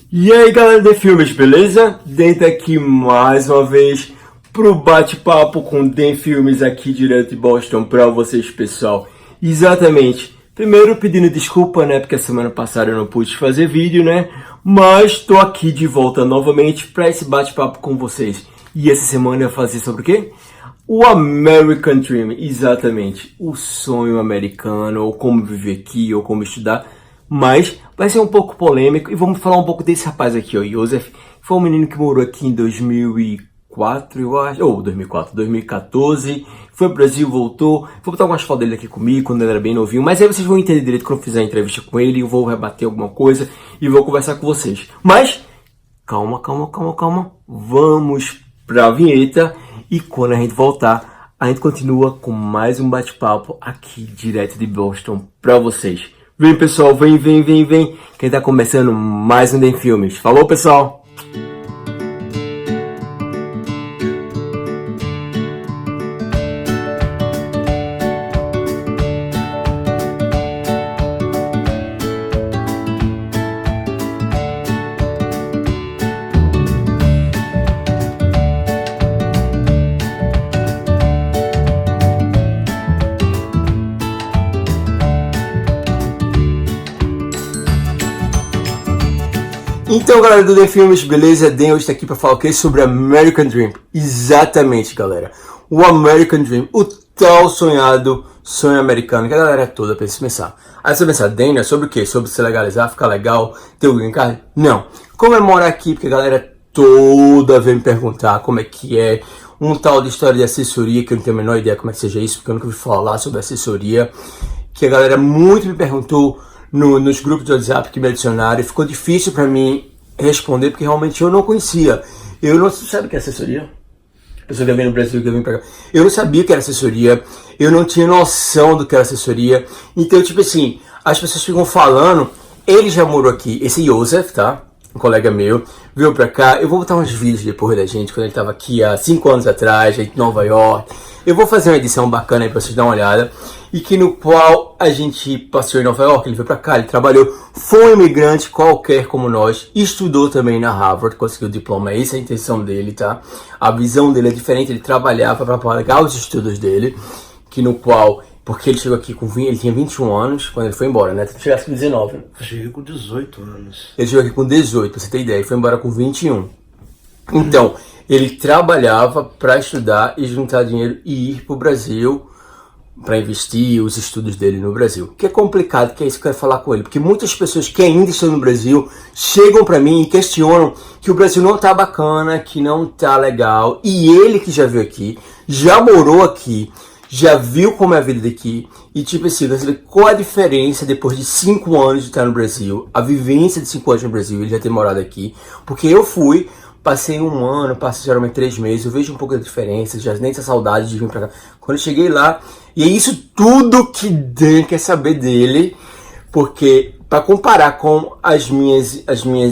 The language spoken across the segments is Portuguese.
E aí galera de filmes, beleza? Dentro aqui mais uma vez pro bate-papo com Den Filmes aqui direto de Boston pra vocês, pessoal. Exatamente. Primeiro pedindo desculpa, né, porque a semana passada eu não pude fazer vídeo, né? Mas tô aqui de volta novamente pra esse bate-papo com vocês. E essa semana eu vou fazer sobre o quê? O American Dream, exatamente. O sonho americano, ou como viver aqui, ou como estudar. Mas vai ser um pouco polêmico e vamos falar um pouco desse rapaz aqui, ó, Joseph. Foi um menino que morou aqui em 2004, eu acho, ou 2004, 2014. Foi pro Brasil, voltou. Vou botar algumas fotos dele aqui comigo, quando ele era bem novinho. Mas aí vocês vão entender direito quando eu fizer a entrevista com ele. Eu vou rebater alguma coisa e vou conversar com vocês. Mas, calma. Vamos pra vinheta. E quando a gente voltar, a gente continua com mais um bate-papo aqui direto de Boston pra vocês. Vem pessoal, vem. Quem tá começando mais um Den Filmes. Falou pessoal! Então galera do Den Filmes, beleza? Den hoje está aqui para falar o que? Sobre American Dream. Exatamente galera, o American Dream, o tal sonhado sonho americano que a galera toda pensa pensar. Aí você pensa, Den, é sobre o que? Sobre se legalizar, ficar legal, ter o green card? Não, comemorar aqui porque a galera toda vem me perguntar como é que é um tal de história de assessoria, que eu não tenho a menor ideia como é que seja isso, porque eu nunca ouvi falar sobre assessoria, que a galera muito me perguntou nos grupos de WhatsApp que me adicionaram, e ficou difícil pra mim responder, porque realmente eu não conhecia. Eu não sabe o que é assessoria? A pessoa que vem no Brasil, que vem pra cá. Eu não sabia o que era assessoria, eu não tinha noção do que era assessoria. Então, tipo assim, as pessoas ficam falando, ele já morou aqui, esse Joseph, tá? Um colega meu, veio pra cá. Eu vou botar uns vídeos depois da gente, quando ele tava aqui há 5 anos atrás, em Nova York. Eu vou fazer uma edição bacana aí pra vocês darem uma olhada. E que no qual a gente passeou em Nova York, ele veio pra cá, ele trabalhou, foi um imigrante qualquer como nós, estudou também na Harvard, conseguiu o diploma, essa é a intenção dele, tá? A visão dele é diferente, ele trabalhava para pagar os estudos dele, que no qual, porque ele chegou aqui com 20, ele tinha 21 anos quando ele foi embora, né? Tu chegasse com 19, né? Cheguei com 18 anos. Ele chegou aqui com 18, pra você ter ideia, e foi embora com 21. Então, ele trabalhava para estudar e juntar dinheiro e ir pro Brasil para investir os estudos dele no Brasil. Que é complicado, que é isso que eu quero falar com ele, porque muitas pessoas que ainda estão no Brasil chegam para mim e questionam que o Brasil não tá bacana, que não tá legal, e ele que já veio aqui, já morou aqui, já viu como é a vida daqui, e tipo assim, você vê qual a diferença depois de 5 anos de estar no Brasil, a vivência de 5 anos no Brasil, ele já ter morado aqui, porque eu fui, passei 1 ano, passei geralmente 3 meses, eu vejo um pouco da diferença, já nem essa saudade de vir pra cá. Quando eu cheguei lá, e é isso tudo que Dan quer saber dele, porque para comparar com as minhas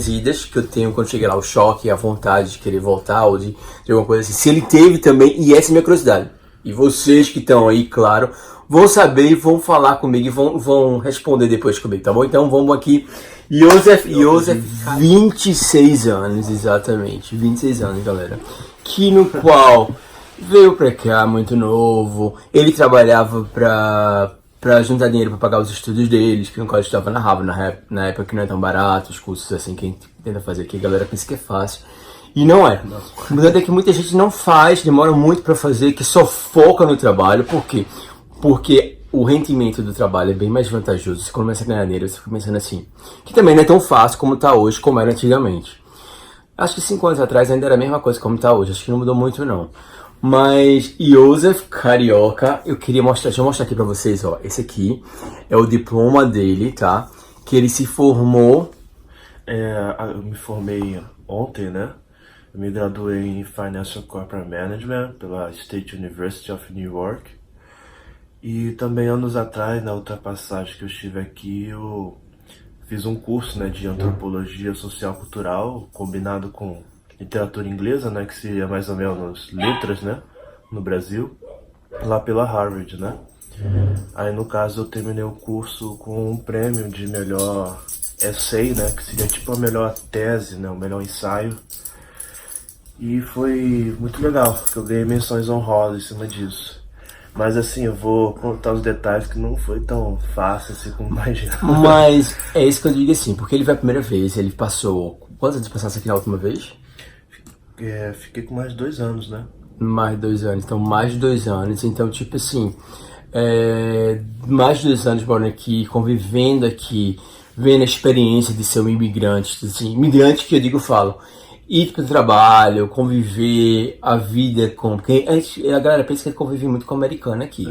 idas que eu tenho quando cheguei lá, o choque, a vontade de querer voltar, ou de alguma coisa assim, se ele teve também, e essa é a minha curiosidade. E vocês que estão aí, claro, vão saber e vão falar comigo e vão responder depois comigo, tá bom? Então vamos aqui. Joseph, 26 anos, exatamente, 26 anos, galera. Que no qual veio pra cá muito novo, ele trabalhava pra juntar dinheiro pra pagar os estudos deles, que no qual ele estava na Harvard, na época que não é tão barato, os cursos assim que a gente tenta fazer aqui, a galera pensa que é fácil. E não é. O verdade é que muita gente não faz, demora muito pra fazer, que só foca no trabalho. Por quê? Porque o rendimento do trabalho é bem mais vantajoso. Você começa a ganhar dinheiro, você fica pensando assim, que também não é tão fácil como tá hoje, como era antigamente. Acho que 5 anos atrás ainda era a mesma coisa como tá hoje, acho que não mudou muito não. Mas Joseph Carioca, eu queria mostrar, deixa eu mostrar aqui pra vocês, ó. Esse aqui é o diploma dele, tá? Que ele se formou. Eu me formei ontem, né? Eu me graduei em Financial Corporate Management pela State University of New York. E também anos atrás, na outra passagem que eu estive aqui, eu fiz um curso, né, de Antropologia Social Cultural, combinado com literatura inglesa, né, que seria mais ou menos letras, né, no Brasil, lá pela Harvard, né. Aí no caso eu terminei o curso com um prêmio de melhor essay, né? Que seria tipo a melhor tese, né? O melhor ensaio. E foi muito legal, que eu ganhei menções honrosas em cima disso. Mas assim, eu vou contar os detalhes que não foi tão fácil assim como imagina. Mas é isso que eu digo assim, porque ele foi a primeira vez, ele passou. Quantos anos passasse aqui na última vez? Fiquei com mais de 2 anos, né? Mais de 2 anos, então mais de 2 anos. Então, tipo assim, mais de 2 anos morando aqui, convivendo aqui, vendo a experiência de ser um imigrante, assim, imigrante que eu digo, eu falo, ir para o trabalho, conviver a vida com. Porque a galera pensa que ele convive muito com o americano aqui.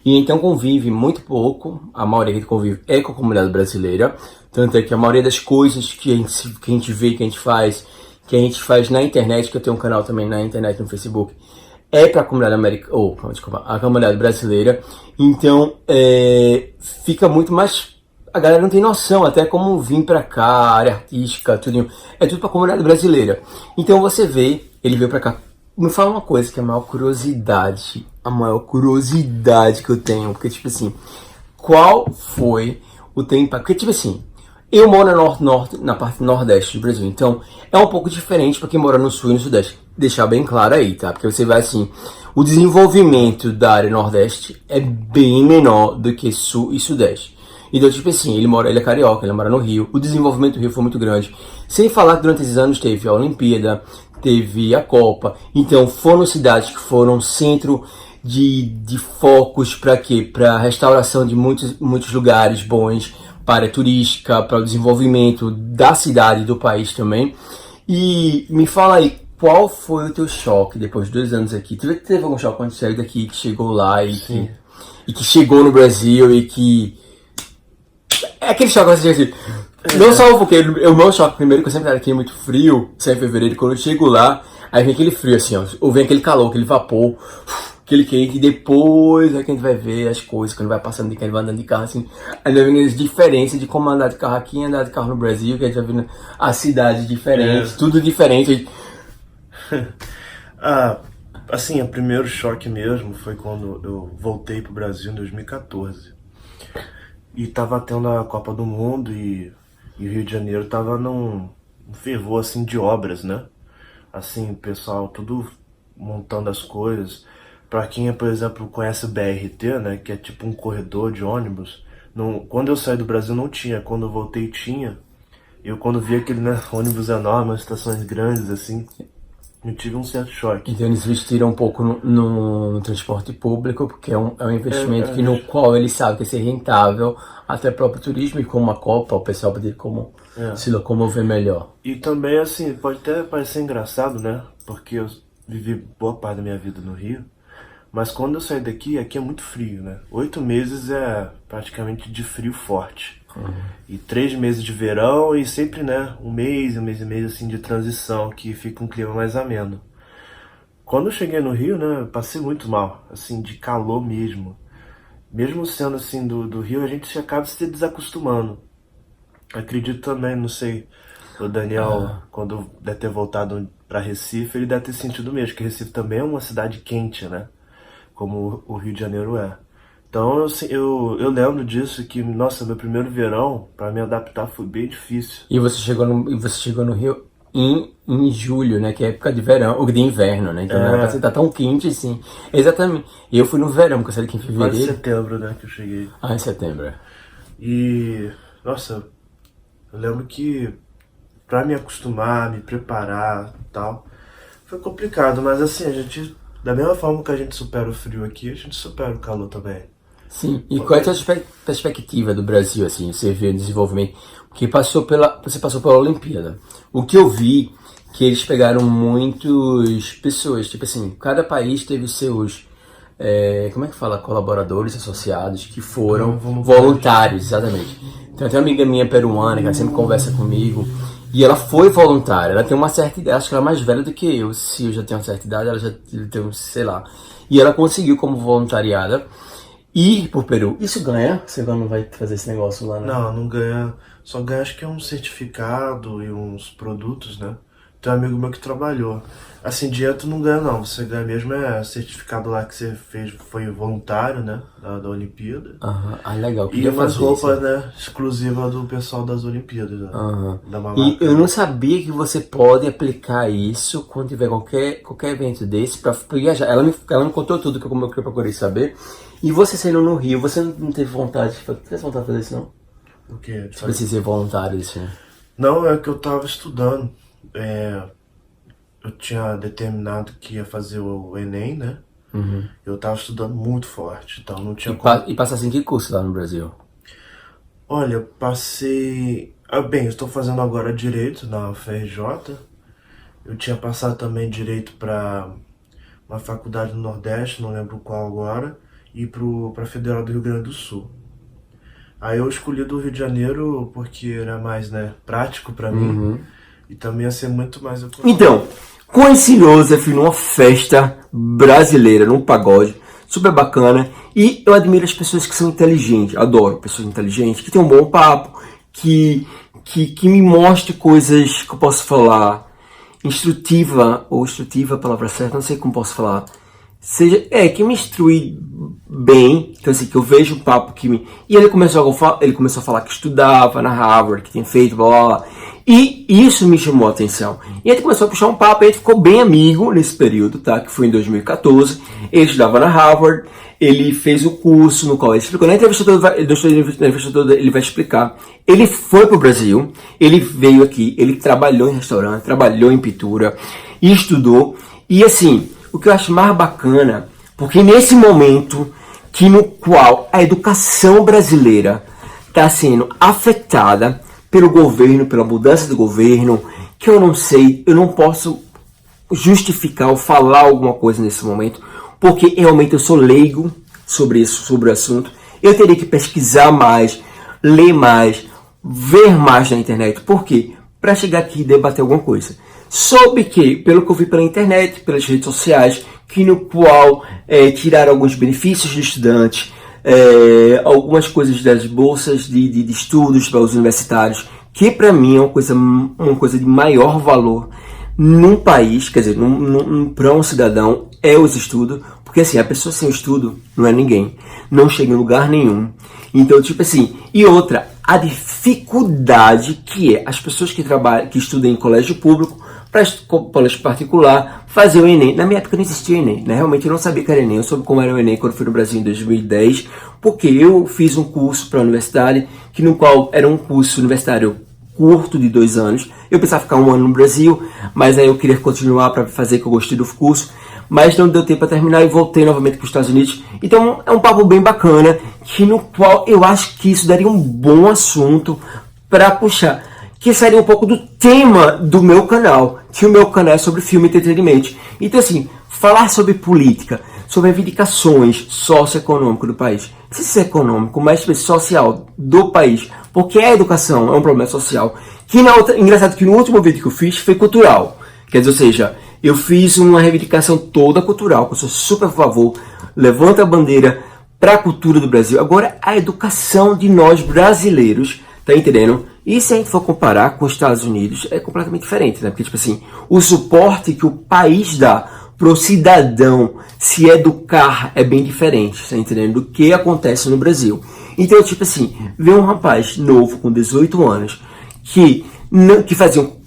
E então convive muito pouco, a maioria que convive é com a comunidade brasileira, tanto é que a maioria das coisas que a gente vê, que a gente faz na internet, que eu tenho um canal também na internet, no Facebook, é para a comunidade americana, desculpa, a comunidade brasileira. Então, fica muito mais. A galera não tem noção até como vir pra cá, área artística, tudo. É tudo pra comunidade brasileira. Então você vê, ele veio pra cá. Me fala uma coisa que é a maior curiosidade que eu tenho, porque tipo assim, qual foi o tempo? Porque tipo assim, eu moro na parte nordeste do Brasil, então é um pouco diferente para quem mora no sul e no sudeste. Deixar bem claro aí, tá? Porque você vai assim, o desenvolvimento da área nordeste é bem menor do que sul e sudeste. Então, tipo assim, ele é carioca, ele mora no Rio, o desenvolvimento do Rio foi muito grande. Sem falar que durante esses anos teve a Olimpíada, teve a Copa, então foram cidades que foram centro de focos para quê? Para restauração de muitos lugares bons, para a turística, para o desenvolvimento da cidade e do país também. E me fala aí, qual foi o teu choque depois de 2 anos aqui? Teve algum choque quando você saiu daqui, que chegou lá e que chegou no Brasil e que... É aquele choque assim, não só porque o meu choque primeiro, que eu sempre era aqui muito frio, sempre em fevereiro, quando eu chego lá, aí vem aquele frio assim, ó, ou vem aquele calor, aquele vapor, aquele quente, e depois é que a gente vai ver as coisas, quando vai passando de carro, vai andando de carro assim, aí vai vendo as diferenças de como andar de carro aqui e andar de carro no Brasil, que a gente vai vendo as cidades diferentes, tudo diferente. Assim, o primeiro choque mesmo foi quando eu voltei pro Brasil em 2014. E tava tendo a Copa do Mundo e o Rio de Janeiro tava num fervor assim de obras, né? Assim, o pessoal tudo montando as coisas. Pra quem, por exemplo, conhece o BRT, né? Que é tipo um corredor de ônibus. Quando eu saí do Brasil não tinha, quando eu voltei tinha. Eu quando vi aquele, né, ônibus enorme, estações grandes assim, eu tive um certo choque. Então eles investiram um pouco no transporte público, porque é um investimento no qual eles sabem que vai ser rentável, até próprio turismo, e com uma Copa o pessoal poder se locomover melhor. E também assim, pode até parecer engraçado, né? Porque eu vivi boa parte da minha vida no Rio, mas quando eu saí daqui, aqui é muito frio, né? 8 meses é praticamente de frio forte. E 3 meses de verão e sempre, né, um mês e meio assim de transição, que fica um clima mais ameno. Quando eu cheguei no Rio, né, eu passei muito mal, assim, de calor mesmo. Mesmo sendo assim do Rio, a gente acaba se desacostumando. Acredito também, não sei, o Daniel, quando deve ter voltado para Recife, ele deve ter sentido mesmo, que Recife também é uma cidade quente, né, como o Rio de Janeiro é. Então eu lembro disso, que, nossa, meu primeiro verão, para me adaptar foi bem difícil. E você chegou no Rio em julho, né? Que é época de verão, ou de inverno, né? Então não era pra você estar tão quente assim. Exatamente. E eu fui no verão, porque eu saí aqui em fevereiro. Quase setembro, né, que eu cheguei. Em setembro. E, nossa, eu lembro que pra me acostumar, me preparar e tal, foi complicado, mas assim, a gente, da mesma forma que a gente supera o frio aqui, a gente supera o calor também. Sim, e qual é a sua perspectiva do Brasil, assim, você vê o desenvolvimento? Porque você passou pela Olimpíada. O que eu vi, que eles pegaram muitas pessoas, tipo assim, cada país teve seus, como é que fala, colaboradores associados, que foram voluntários, exatamente. Tem até uma amiga minha peruana, que ela sempre conversa comigo, e ela foi voluntária, ela tem uma certa idade, acho que ela é mais velha do que eu, se eu já tenho uma certa idade, ela já tem, sei lá. E ela conseguiu como voluntariada ir pro Peru. Isso ganha? Você não vai fazer esse negócio lá, né? Não ganha. Só ganha, acho que é um certificado e uns produtos, né? tem um amigo meu que trabalhou. Assim, dinheiro tu não ganha não, você ganha mesmo certificado lá que você fez, foi voluntário, né, da Olimpíada. Ah, legal. E umas roupas, né, exclusivas do pessoal das Olimpíadas, né. E eu não sabia que você pode aplicar isso quando tiver qualquer evento desse pra viajar. Ela me contou tudo que eu procurei saber. E você saindo no Rio, você não teve vontade de fazer isso, não? O quê? Você precisa ser voluntário, assim. Não, é que eu tava estudando. Eu tinha determinado que ia fazer o Enem, né? Eu tava estudando muito forte, então não tinha E passasse em que curso lá no Brasil? Olha, eu passei... bem, eu estou fazendo agora Direito na UFRJ. Eu tinha passado também Direito para uma faculdade no Nordeste, não lembro qual agora, e para a Federal do Rio Grande do Sul. Aí eu escolhi do Rio de Janeiro porque era mais, né, prático para mim. E também ia ser muito mais econômico. Então, conheci Joseph numa festa brasileira, num pagode, super bacana. E eu admiro as pessoas que são inteligentes, adoro pessoas inteligentes, que têm um bom papo, que me mostrem coisas que eu posso falar, instrutiva é a palavra certa, não sei como posso falar. Que me instrui bem, então assim, que eu vejo um papo que me... E ele começou a falar que estudava na Harvard, que tem feito, blá blá blá. E isso me chamou a atenção. E a gente começou a puxar um papo, e a gente ficou bem amigo nesse período, tá? Que foi em 2014. Ele estudava na Harvard, ele fez o curso no qual ele explicou. Na entrevista toda ele vai explicar. Ele foi pro Brasil, ele veio aqui, ele trabalhou em restaurante, trabalhou em pintura, e estudou. E assim, o que eu acho mais bacana, porque nesse momento no qual a educação brasileira está sendo afetada pelo governo, pela mudança do governo, que eu não sei, eu não posso justificar ou falar alguma coisa nesse momento, porque realmente eu sou leigo sobre isso, sobre o assunto. Eu teria que pesquisar mais, ler mais, ver mais na internet. Por quê? Para chegar aqui e debater alguma coisa. Soube que, pelo que eu vi pela internet, pelas redes sociais, que no qual tiraram alguns benefícios de estudantes, algumas coisas das bolsas de estudos para os universitários, que para mim é uma coisa de maior valor num país, quer dizer, para um cidadão, é os estudos, porque assim, a pessoa sem estudo não é ninguém, não chega em lugar nenhum. Então, tipo assim, e outra, a dificuldade que é as pessoas que estudam em colégio público, para colégio particular, fazer o Enem. Na minha época não existia o Enem, né? Realmente eu não sabia que era Enem, eu soube como era o Enem quando fui no Brasil em 2010, porque eu fiz um curso para a universidade, no qual era um curso universitário curto de 2 anos. Eu pensava ficar 1 ano no Brasil, mas aí eu queria continuar para fazer, que eu gostei do curso, mas não deu tempo para terminar e voltei novamente para os Estados Unidos. Então é um papo bem bacana, no qual eu acho que isso daria um bom assunto para puxar, que seria um pouco do tema do meu canal, que o meu canal é sobre filme e entretenimento. Então assim, falar sobre política, sobre reivindicações socioeconômicas do país, não sei se é econômico, mas social do país, porque a educação é um problema social, engraçado que no último vídeo que eu fiz foi cultural, quer dizer, ou seja, eu fiz uma reivindicação toda cultural, que eu sou super a favor, levanta a bandeira para a cultura do Brasil. Agora, a educação de nós brasileiros, tá entendendo? E se a gente for comparar com os Estados Unidos, é completamente diferente, né? Porque, tipo assim, o suporte que o país dá pro cidadão se educar é bem diferente, tá entendendo? Do que acontece no Brasil. Então, tipo assim, ver um rapaz novo, com 18 anos, que fazia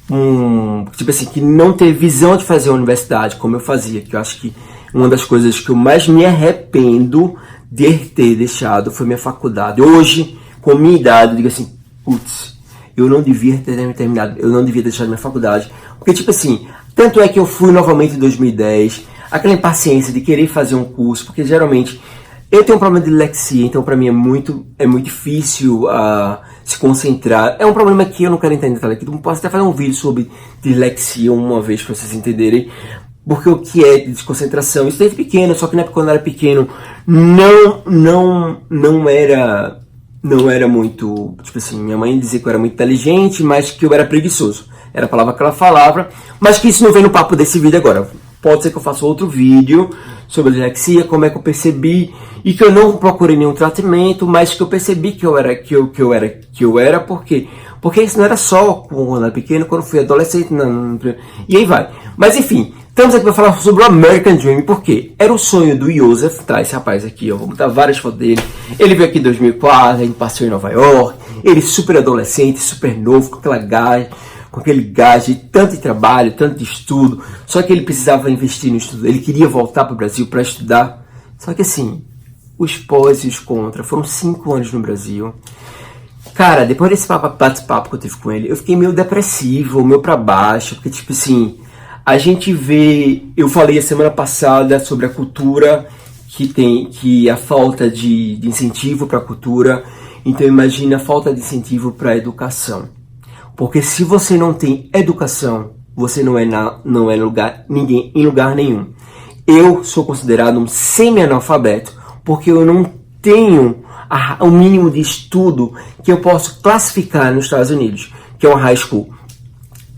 tipo assim, que não teve visão de fazer a universidade, como eu fazia, que eu acho que uma das coisas que eu mais me arrependo de ter deixado foi minha faculdade. Hoje, com minha idade, eu digo assim, putz, eu não devia ter terminado, eu não devia ter deixado minha faculdade, porque tipo assim, tanto é que eu fui novamente em 2010, aquela impaciência de querer fazer um curso, porque geralmente eu tenho um problema de dislexia, então para mim é muito difícil se concentrar. É um problema que eu não quero entrar em detalhe aqui, eu posso até fazer um vídeo sobre dislexia uma vez para vocês entenderem, porque o que é desconcentração, isso desde pequeno, só que na época quando eu era pequeno não era muito, tipo assim, minha mãe dizia que eu era muito inteligente, mas que eu era preguiçoso. Era a palavra que ela falava, mas que isso não vem no papo desse vídeo agora. Pode ser que eu faça outro vídeo sobre a dislexia, como é que eu percebi, e que eu não procurei nenhum tratamento, mas que eu percebi que eu era, por quê? Porque isso não era só quando era pequeno, quando fui adolescente, e aí vai. Mas enfim, estamos aqui para falar sobre o American Dream, porque era o sonho do Joseph, tá? Esse rapaz aqui, ó, vou botar várias fotos dele. Ele veio aqui em 2004, a gente passeou em Nova York, ele super adolescente, super novo, com aquele gás de tanto de trabalho, tanto de estudo, só que ele precisava investir no estudo, ele queria voltar para o Brasil para estudar, só que assim, os pós e os contra, foram 5 anos no Brasil. Cara, depois desse bate-papo que eu tive com ele, eu fiquei meio depressivo, meio pra baixo, porque tipo assim, a gente vê, eu falei a semana passada sobre a cultura que a falta de incentivo para a cultura, então imagina a falta de incentivo para a educação. Porque se você não tem educação, você não é em lugar nenhum. Eu sou considerado um semi-analfabeto, porque eu não tenho o mínimo de estudo que eu posso classificar nos Estados Unidos, que é uma high school.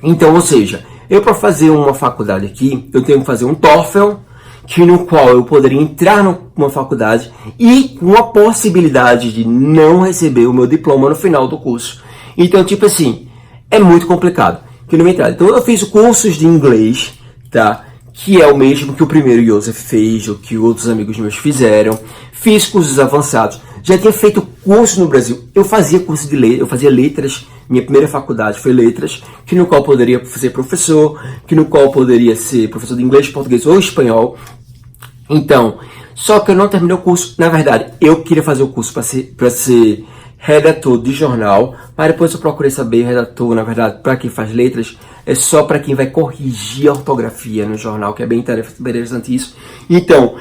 Então, ou seja, eu para fazer uma faculdade aqui, eu tenho que fazer um TOEFL, no qual eu poderia entrar numa faculdade e com a possibilidade de não receber o meu diploma no final do curso. Então, tipo assim, é muito complicado. Então, eu fiz cursos de inglês, tá? Que é o mesmo que o primeiro Joseph fez, ou que outros amigos meus fizeram. Fiz cursos avançados. Já tinha feito curso no Brasil. Eu fazia curso de letras, eu fazia letras. Minha primeira faculdade foi letras, que no qual poderia ser professor, que no qual poderia ser professor de inglês, português ou espanhol. Então, só que eu não terminei o curso. Na verdade, eu queria fazer o curso para ser redator de jornal, mas depois eu procurei saber, redator, na verdade, para quem faz letras, é só para quem vai corrigir a ortografia no jornal, que é bem interessante isso. Então,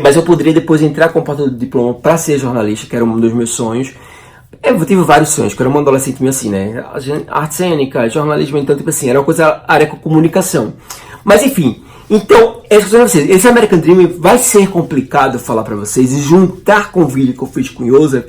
mas eu poderia depois entrar com o porta do diploma para ser jornalista, que era um dos meus sonhos. Eu tive vários sonhos, que eu era um adolescente meio assim, né? Arte cênica, jornalismo, então, tipo assim, era uma coisa, área com comunicação. Mas enfim, então, esse American Dream vai ser complicado falar para vocês e juntar com o vídeo que eu fiz com o Joseph,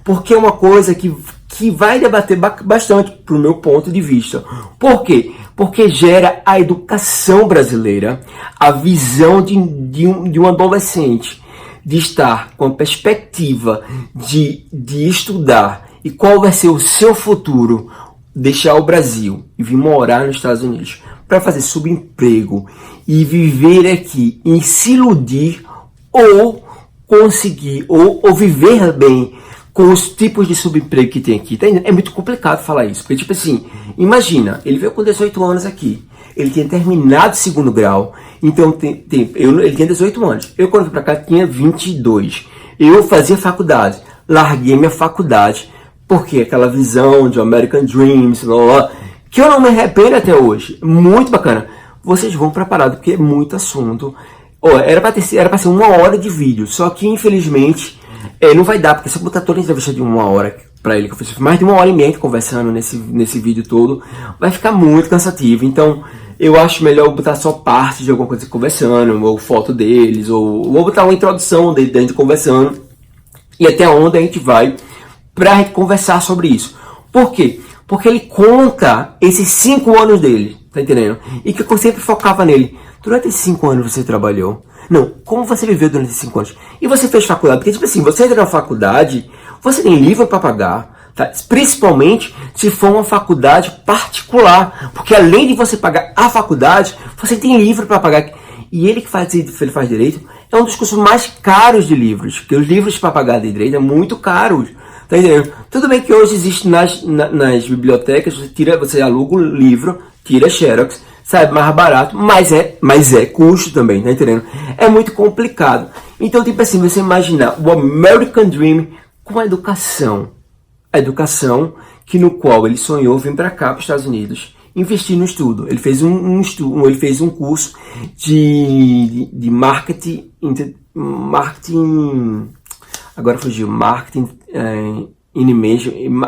porque é uma coisa que vai debater bastante pro meu ponto de vista. Por quê? Porque gera a educação brasileira, a visão de um adolescente, de estar com a perspectiva de estudar e qual vai ser o seu futuro, deixar o Brasil e vir morar nos Estados Unidos para fazer subemprego e viver aqui e se iludir ou conseguir ou viver bem com os tipos de subemprego que tem aqui. É muito complicado falar isso, porque tipo assim, imagina, ele veio com 18 anos aqui, ele tinha terminado o 2º grau, então ele tinha 18 anos, eu quando fui pra cá tinha 22, eu fazia faculdade, larguei minha faculdade, porque aquela visão de American Dreams, blá, blá, que eu não me arrependo até hoje, muito bacana. Vocês vão preparado, porque é muito assunto. Era para ser 1 hora de vídeo, só que infelizmente não vai dar, porque se eu botar toda a entrevista de 1 hora para ele, que eu fiz mais de 1h30 conversando nesse vídeo todo, vai ficar muito cansativo. Então eu acho melhor botar só parte de alguma coisa conversando, ou foto deles, ou botar uma introdução dele dentro conversando, e até onde a gente vai pra gente conversar sobre isso. Por quê? Porque ele conta esses 5 anos dele, tá entendendo? E que eu sempre focava nele. Durante esses 5 anos você trabalhou? Não, como você viveu durante esses 5 anos? E você fez faculdade? Porque, tipo assim, você entra na faculdade, você tem livro para pagar, tá? Principalmente se for uma faculdade particular. Porque além de você pagar a faculdade, você tem livro para pagar. E ele faz direito, é um dos cursos mais caros de livros. Porque os livros para pagar de direito é muito caros. Tá entendendo? Tudo bem que hoje existe nas bibliotecas, você aluga o livro, tira xerox, sai mais barato, mas é custo também, tá entendendo? É muito complicado. Então, tipo assim, você imaginar o American Dream com a educação. A educação que no qual ele sonhou vir para cá, para os Estados Unidos, investir no estudo. Ele fez ele fez um curso de marketing, agora fugiu, marketing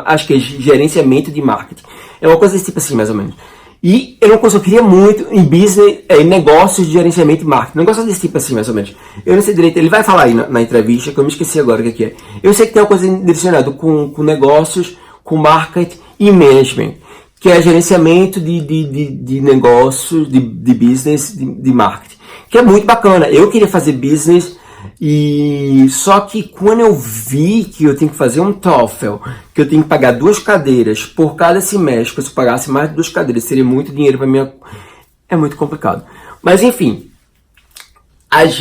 acho que é gerenciamento de marketing. É uma coisa desse tipo assim, mais ou menos. E eu queria muito em business, em negócios de gerenciamento e marketing. Um negócio desse tipo assim, mais ou menos. Eu não sei direito, ele vai falar aí na entrevista, que eu me esqueci agora o que é. Eu sei que tem uma coisa direcionada com negócios, com marketing e management, que é gerenciamento de negócios, de business, de marketing. Que é muito bacana. Eu queria fazer business, E só que quando eu vi que eu tenho que fazer um TOEFL, que eu tenho que pagar 2 cadeiras por cada semestre, se eu pagasse mais de 2 cadeiras, seria muito dinheiro para mim. É muito complicado. Mas enfim,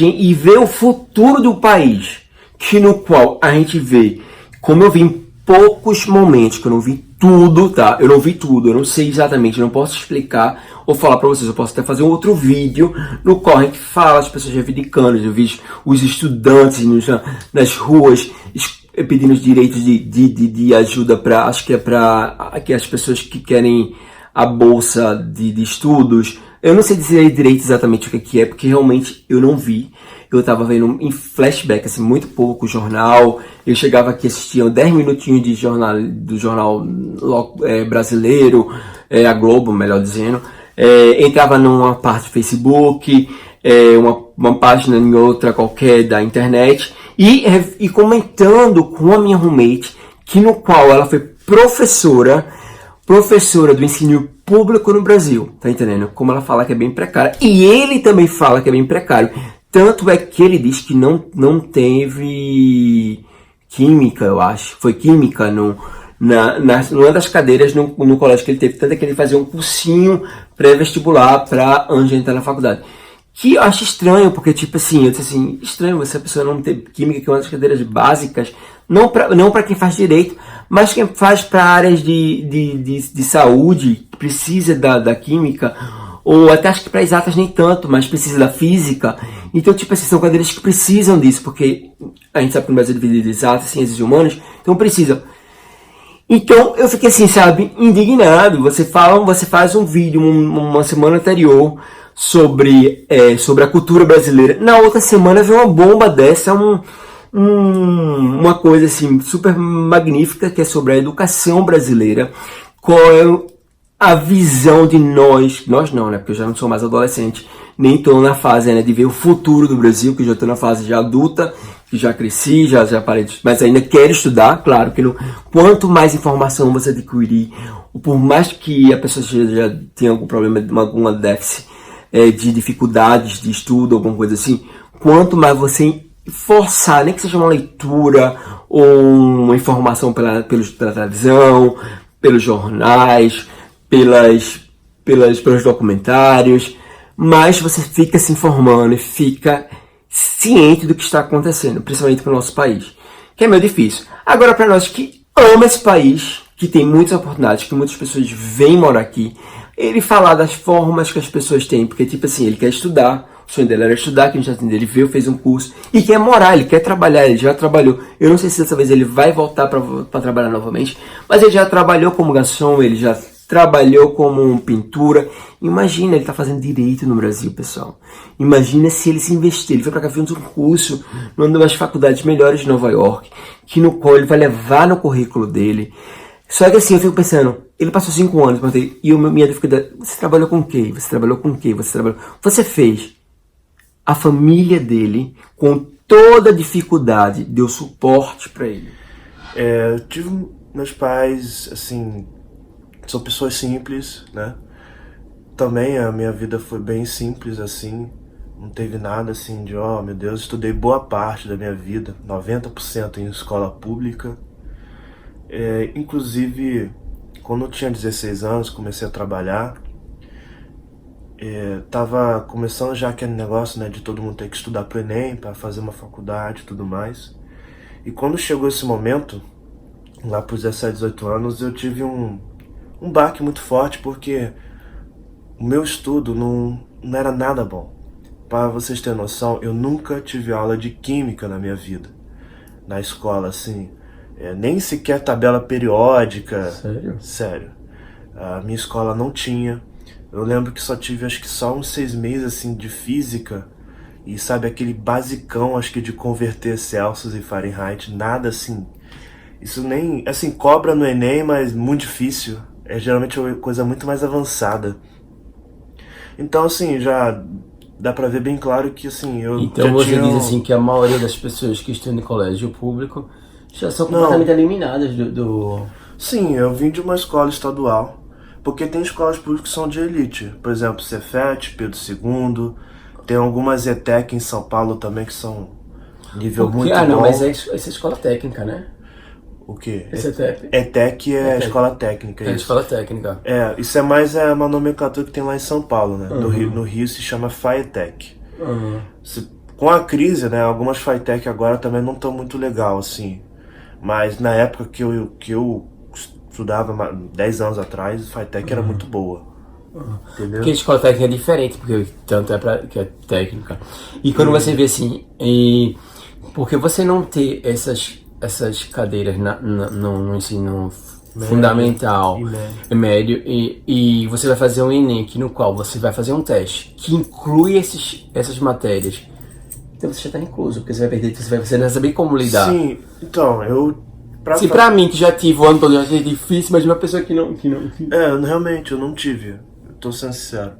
e ver o futuro do país, que no qual a gente vê, como eu vi em poucos momentos, que eu não vi tudo, tá? Eu não vi tudo, eu não sei exatamente, eu não posso explicar ou falar pra vocês, eu posso até fazer um outro vídeo no qual a gente fala as pessoas reivindicando, eu vi os estudantes nas ruas pedindo os direitos de ajuda para, acho que é para as pessoas que querem a bolsa de estudos. Eu não sei dizer direito exatamente o que é, porque realmente eu não vi. Eu tava vendo em flashback, assim, muito pouco jornal. Eu chegava aqui, assistia 10 minutinhos de jornal, do jornal brasileiro, a Globo, melhor dizendo. Entrava numa parte do Facebook, uma página em outra qualquer da internet, e comentando com a minha roommate, que no qual ela foi professora do ensino público no Brasil, tá entendendo? Como ela fala que é bem precário. E ele também fala que é bem precário. Tanto é que ele diz que não teve química, eu acho. Foi química numa das cadeiras no colégio que ele teve. Tanto é que ele fazia um cursinho pré-vestibular para antes de entrar na faculdade. Que eu acho estranho, porque tipo assim, eu disse assim, estranho você a pessoa não ter química, que é uma das cadeiras básicas, não para quem faz direito, mas quem faz para áreas de saúde, que precisa da química, ou até acho que para exatas nem tanto, mas precisa da física. Então, tipo assim, são cadeiras que precisam disso, porque a gente sabe que no Brasil é dividido em exatas, ciências humanas, então precisam. Então, eu fiquei assim, sabe, indignado. Você faz um vídeo uma semana anterior sobre a cultura brasileira. Na outra semana vem uma bomba dessa, uma coisa assim super magnífica, que é sobre a educação brasileira. Qual é a visão de nós não, né, porque eu já não sou mais adolescente, nem estou na fase, né, de ver o futuro do Brasil, que já estou na fase já adulta, que já cresci, já parei, mas ainda quero estudar. Claro que quanto mais informação você adquirir, por mais que a pessoa já tenha algum problema, alguma déficit de dificuldades de estudo, alguma coisa assim, quanto mais você forçar, nem que seja uma leitura ou uma informação pela televisão, pelos jornais, pelos documentários, mas você fica se informando e fica ciente do que está acontecendo, principalmente para o nosso país, que é meio difícil. Agora, para nós que amamos esse país, que tem muitas oportunidades, que muitas pessoas vêm morar aqui, ele falar das formas que as pessoas têm, porque tipo assim, ele quer estudar, o sonho dele era estudar, que a gente já entendeu, ele veio, fez um curso, e quer morar, ele quer trabalhar, ele já trabalhou. Eu não sei se dessa vez ele vai voltar para trabalhar novamente, mas ele já trabalhou como garçom, ele já trabalhou como pintura. Imagina, ele está fazendo direito no Brasil, pessoal. Imagina se ele se investir. Ele foi para cá, fez um curso numa das faculdades melhores de Nova York, que no qual ele vai levar no currículo dele. Só que assim, eu fico pensando, ele passou 5 anos, e minha dificuldade, você trabalhou com o quê? Você trabalhou com o quê? Você fez. A família dele, com toda a dificuldade, deu suporte para ele. Eu tive meus pais, assim, são pessoas simples, né? Também a minha vida foi bem simples, assim. Não teve nada assim de, meu Deus, estudei boa parte da minha vida, 90% em escola pública. Inclusive, quando eu tinha 16 anos, comecei a trabalhar. Tava começando já aquele negócio, né, de todo mundo ter que estudar pro Enem, para fazer uma faculdade e tudo mais. E quando chegou esse momento, lá pros 17, 18 anos, eu tive um baque muito forte, porque o meu estudo não era nada bom. Para vocês terem noção, eu nunca tive aula de química na minha vida, na escola, assim, nem sequer tabela periódica. Sério? Sério. A minha escola não tinha. Eu lembro que só tive, acho que só uns 6 meses, assim, de física, e sabe, aquele basicão, acho que de converter Celsius e Fahrenheit, nada assim. Isso nem, assim, cobra no Enem, mas muito difícil. É geralmente uma coisa muito mais avançada. Então, assim, já dá pra ver bem claro que, assim, eu então já você tinha... diz assim que a maioria das pessoas que estudam em colégio público já são completamente eliminadas do... Sim, eu vim de uma escola estadual, porque tem escolas públicas que são de elite. Por exemplo, Cefet, Pedro II, tem algumas ETEC em São Paulo também que são Nível Porque, muito não, bom. mas essa é escola técnica, né? O quê? Esse é TEP. ETEC é ETEC. escola técnica, É isso. escola técnica. Isso é mais uma nomenclatura que tem lá em São Paulo, né? No Rio se chama FATEC. Com a crise, né, algumas FATEC agora também não estão muito legal, assim. Mas na época que eu estudava, 10 anos atrás, a FATEC era muito boa. Entendeu? Porque a escola técnica é diferente, porque tanto que é técnica. E quando você vê assim, porque você não ter essas cadeiras no ensino fundamental e médio e você vai fazer um Enem, no qual você vai fazer um teste que inclui essas matérias. Então você já está incluso, porque você vai perder, você não vai saber como lidar. Sim, então, Se pra mim, que já tive o ano todo, eu achei difícil, mas uma pessoa que não. Realmente, eu não tive. Eu tô sendo sincero.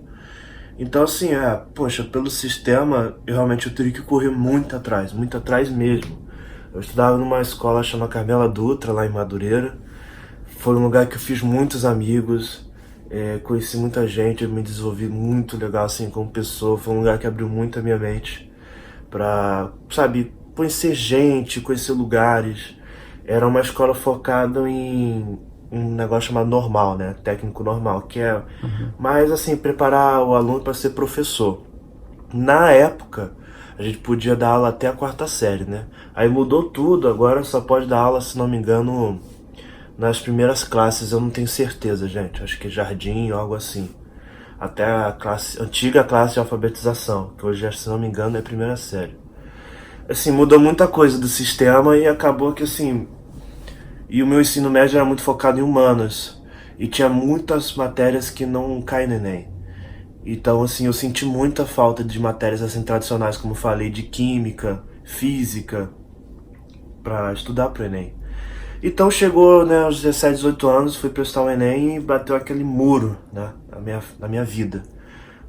Então, assim, poxa, pelo sistema, eu teria que correr muito atrás mesmo. Eu estudava numa escola chamada Carmela Dutra, lá em Madureira. Foi um lugar que eu fiz muitos amigos, conheci muita gente, eu me desenvolvi muito legal, assim, como pessoa. Foi um lugar que abriu muito a minha mente pra, sabe, conhecer gente, conhecer lugares. Era uma escola focada em um negócio chamado normal, né? Técnico normal, que é mais assim, preparar o aluno para ser professor. Na época, a gente podia dar aula até a 4ª série, né? Aí mudou tudo, agora só pode dar aula, se não me engano, nas primeiras classes, eu não tenho certeza, gente. Acho que jardim ou algo assim. Até a antiga classe de alfabetização, que hoje, se não me engano, é a 1ª série. Assim, mudou muita coisa do sistema e acabou que, assim... E o meu ensino médio era muito focado em humanas. E tinha muitas matérias que não caem no Enem. Então, assim, eu senti muita falta de matérias, assim, tradicionais, como falei, de química, física, pra estudar pro Enem. Então chegou, né, aos 17, 18 anos, fui prestar o Enem e bateu aquele muro, né, na minha vida.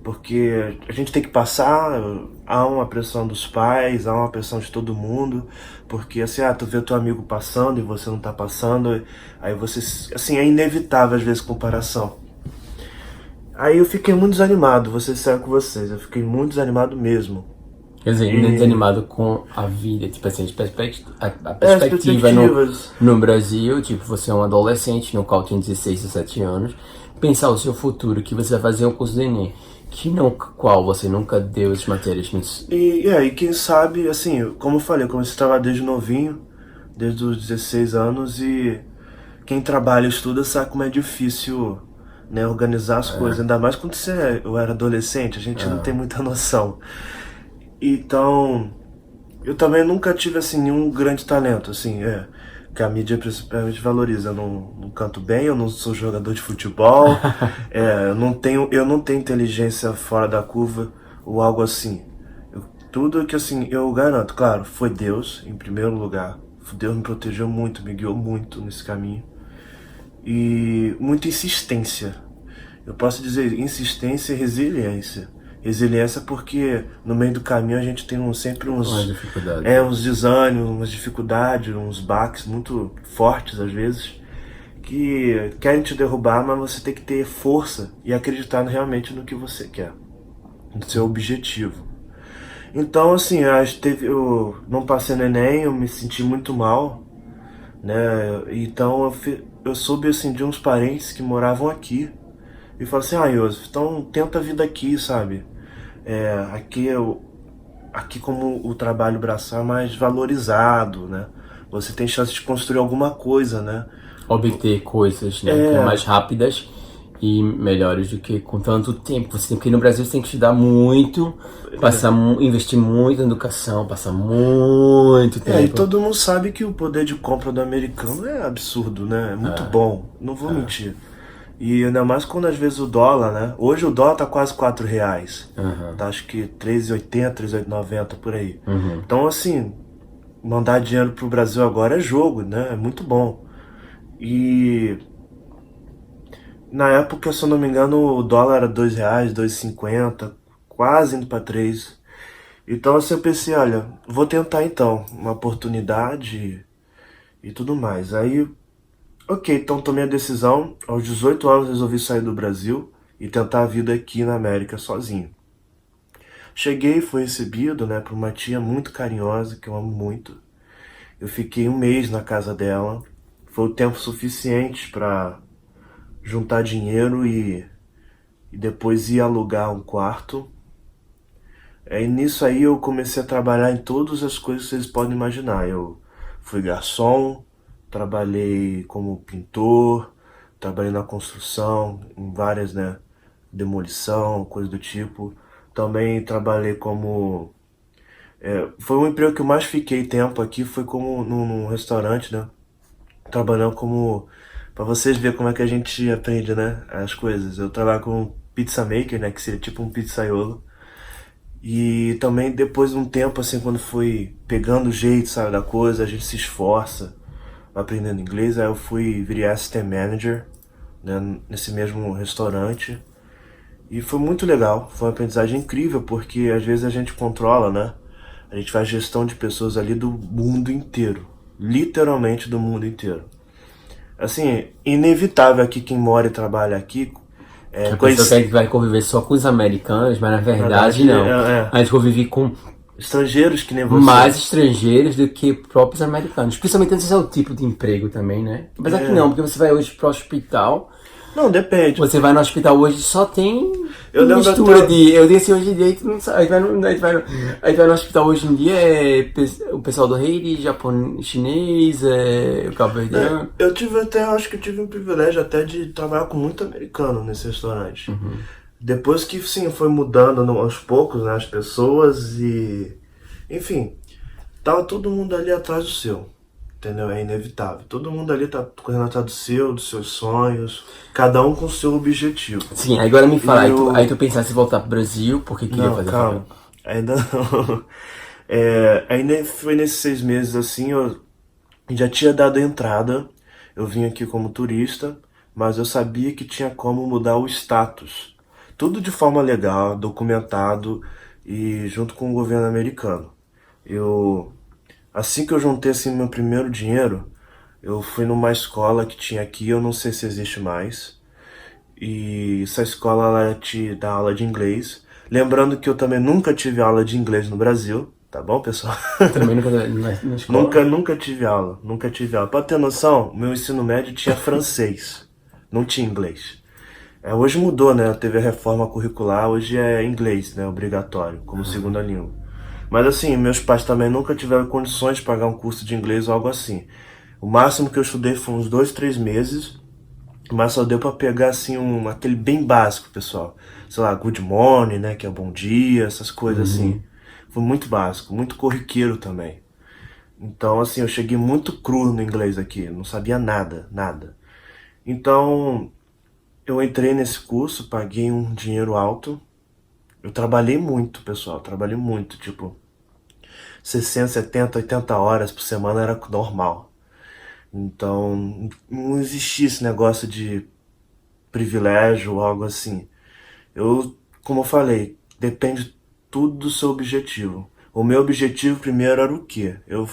Porque a gente tem que passar, há uma pressão dos pais, há uma pressão de todo mundo, porque assim, tu vê teu amigo passando e você não tá passando, aí você, assim, é inevitável às vezes comparação. Aí eu fiquei muito desanimado, vou ser sincero com vocês, eu fiquei muito desanimado mesmo. Quer dizer, desanimado com a vida, tipo assim, a perspectiva no Brasil, tipo, você é um adolescente, no qual tem 16, 17 anos, pensar o seu futuro, que você vai fazer um curso de Enem, qual você nunca deu as matérias nisso. E quem sabe, assim, como eu falei, eu comecei a trabalhar desde novinho, desde os 16 anos, e quem trabalha e estuda sabe como é difícil, né, organizar as coisas, ainda mais quando eu era adolescente, a gente não tem muita noção. Então, eu também nunca tive, assim, nenhum grande talento, assim, que a mídia principalmente valoriza. Eu não canto bem, eu não sou jogador de futebol, eu não tenho inteligência fora da curva ou algo assim. Tudo que, assim, eu garanto, claro, foi Deus, em primeiro lugar. Deus me protegeu muito, me guiou muito nesse caminho. E muita insistência. Eu posso dizer insistência e resiliência. Resiliência porque no meio do caminho a gente tem sempre uns desânimos, umas dificuldades, uns baques muito fortes às vezes, que querem te derrubar, mas você tem que ter força e acreditar realmente no que você quer, no seu objetivo. Então, assim, eu não passei no Enem, eu me senti muito mal, né? Então eu soube, assim, de uns parentes que moravam aqui e falaram assim, Iosef, então tenta a vida aqui, sabe? Aqui como o trabalho braçal é mais valorizado, né? Você tem chance de construir alguma coisa, né? Obter coisas, né, que mais rápidas e melhores do que com tanto tempo. Porque no Brasil você tem que estudar muito, investir muito na educação, passar muito tempo. E todo mundo sabe que o poder de compra do americano é absurdo, né? É muito bom, não vou mentir. E ainda mais quando às vezes o dólar, né? Hoje o dólar tá quase R$4. Tá, acho que 3,80, 3,90 por aí. Então, assim, mandar dinheiro pro Brasil agora é jogo, né? É muito bom. E na época, se eu não me engano, o dólar era R$2, 2,50, quase indo para 3. Então assim, eu pensei, olha, vou tentar então, uma oportunidade e tudo mais. Aí, ok, então tomei a decisão, aos 18 anos resolvi sair do Brasil e tentar a vida aqui na América sozinho. Cheguei, fui recebido, né, por uma tia muito carinhosa, que eu amo muito. Eu fiquei um mês na casa dela. Foi o tempo suficiente para juntar dinheiro e depois ir alugar um quarto. E nisso aí eu comecei a trabalhar em todas as coisas que vocês podem imaginar. Eu fui garçom, trabalhei como pintor, trabalhei na construção, em várias, né, demolição, coisa do tipo. Também trabalhei como... foi um emprego que eu mais fiquei tempo aqui, foi como num restaurante, né? Trabalhando como... Pra vocês verem como é que a gente aprende, né, as coisas. Eu trabalho como pizza maker, né, que seria tipo um pizzaiolo. E também depois de um tempo, assim, quando fui pegando o jeito, sabe, da coisa, a gente se esforça aprendendo inglês. Aí eu virei assistant manager, né, nesse mesmo restaurante. E foi muito legal, foi uma aprendizagem incrível, porque às vezes a gente controla, né? A gente faz gestão de pessoas ali do mundo inteiro, literalmente do mundo inteiro. Assim, inevitável aqui quem mora e trabalha aqui. A pessoa que vai conviver só com os americanos, mas na verdade não. A gente convive com estrangeiros que nem você. Mais estrangeiros do que próprios americanos. Principalmente esse é o tipo de emprego também, né? Apesar que não, porque você vai hoje pro hospital. Não, depende. Você vai no hospital hoje só tem mistura de... Eu disse hoje em dia, tu não sabe. Aí vai no hospital hoje em dia, o pessoal do Haiti, japonês, chinês, o cabo-verdiano. Acho que eu tive um privilégio até de trabalhar com muito americano nesse restaurante. Uhum. Depois que, sim, foi mudando aos poucos, né, as pessoas e... Enfim, tava todo mundo ali atrás do seu. Entendeu? É inevitável. Todo mundo ali tá correndo atrás dos seus sonhos, cada um com o seu objetivo. Sim, agora me fala, aí tu pensasse em voltar pro Brasil, porque queria fazer calma, ainda não. Aí foi nesses 6 meses assim, eu já tinha dado a entrada, eu vim aqui como turista, mas eu sabia que tinha como mudar o status. Tudo de forma legal, documentado e junto com o governo americano. Assim que eu juntei assim, meu primeiro dinheiro, eu fui numa escola que tinha aqui, eu não sei se existe mais. E essa escola ela te dá aula de inglês. Lembrando que eu também nunca tive aula de inglês no Brasil, tá bom, pessoal? Também nunca na escola? Nunca tive aula. Pra ter noção, meu ensino médio tinha francês, não tinha inglês. Hoje mudou, né? Teve a reforma curricular, hoje é inglês, né? Obrigatório, como segunda língua. Mas assim, meus pais também nunca tiveram condições de pagar um curso de inglês ou algo assim. O máximo que eu estudei foi uns 2, 3 meses, mas só deu pra pegar assim aquele bem básico, pessoal. Sei lá, good morning, né, que é bom dia, essas coisas assim. Foi muito básico, muito corriqueiro também. Então assim, eu cheguei muito cru no inglês aqui, não sabia nada, nada. Então, eu entrei nesse curso, paguei um dinheiro alto. Eu trabalhei muito, pessoal, trabalhei muito, tipo 60, 70, 80 horas por semana era normal. Então, não existia esse negócio de privilégio ou algo assim. Como eu falei, depende tudo do seu objetivo. O meu objetivo primeiro era o quê? Eu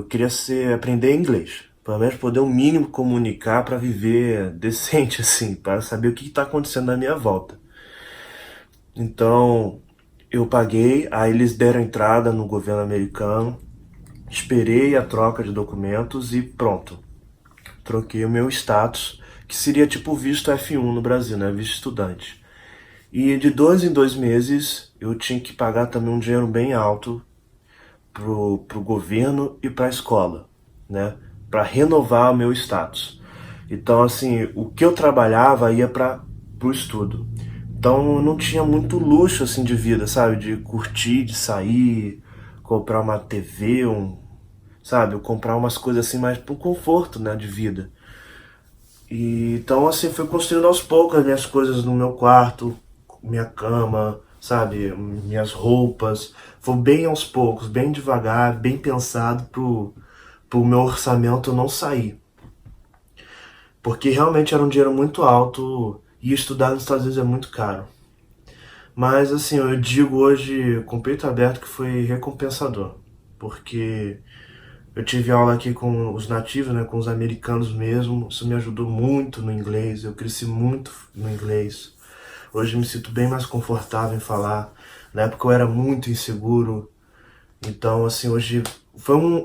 queria aprender inglês, pelo menos poder o mínimo comunicar para viver decente assim, para saber o que está acontecendo na minha volta. Então, eu paguei, aí eles deram entrada no governo americano, esperei a troca de documentos e pronto. Troquei o meu status, que seria tipo visto F1 no Brasil, né? Visto estudante. E de 2 em 2 meses eu tinha que pagar também um dinheiro bem alto pro governo e pra escola, né? Pra renovar o meu status. Então, assim, o que eu trabalhava ia pro estudo. Então eu não tinha muito luxo assim de vida, sabe? De curtir, de sair, comprar uma TV, sabe? Comprar umas coisas assim mais pro conforto, né, de vida. Então assim, fui construindo aos poucos as minhas coisas no meu quarto, minha cama, sabe? Minhas roupas. Foi bem aos poucos, bem devagar, bem pensado pro meu orçamento não sair. Porque realmente era um dinheiro muito alto e estudar nos Estados Unidos é muito caro. Mas assim, eu digo hoje com o peito aberto que foi recompensador. Porque eu tive aula aqui com os nativos, né, com os americanos mesmo. Isso me ajudou muito no inglês, eu cresci muito no inglês. Hoje me sinto bem mais confortável em falar. Na época eu era muito inseguro. Então, assim, hoje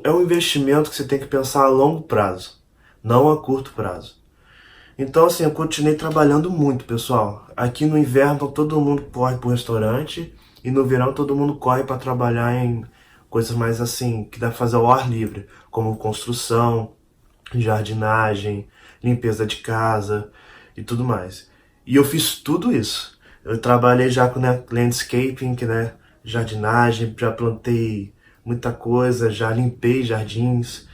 é um investimento que você tem que pensar a longo prazo, não a curto prazo. Então, assim, eu continuei trabalhando muito, pessoal. Aqui no inverno todo mundo corre pro restaurante e no verão todo mundo corre para trabalhar em coisas mais assim, que dá pra fazer ao ar livre, como construção, jardinagem, limpeza de casa e tudo mais. E eu fiz tudo isso. Eu trabalhei já com, né, landscaping, né, jardinagem, já plantei muita coisa, já limpei jardins,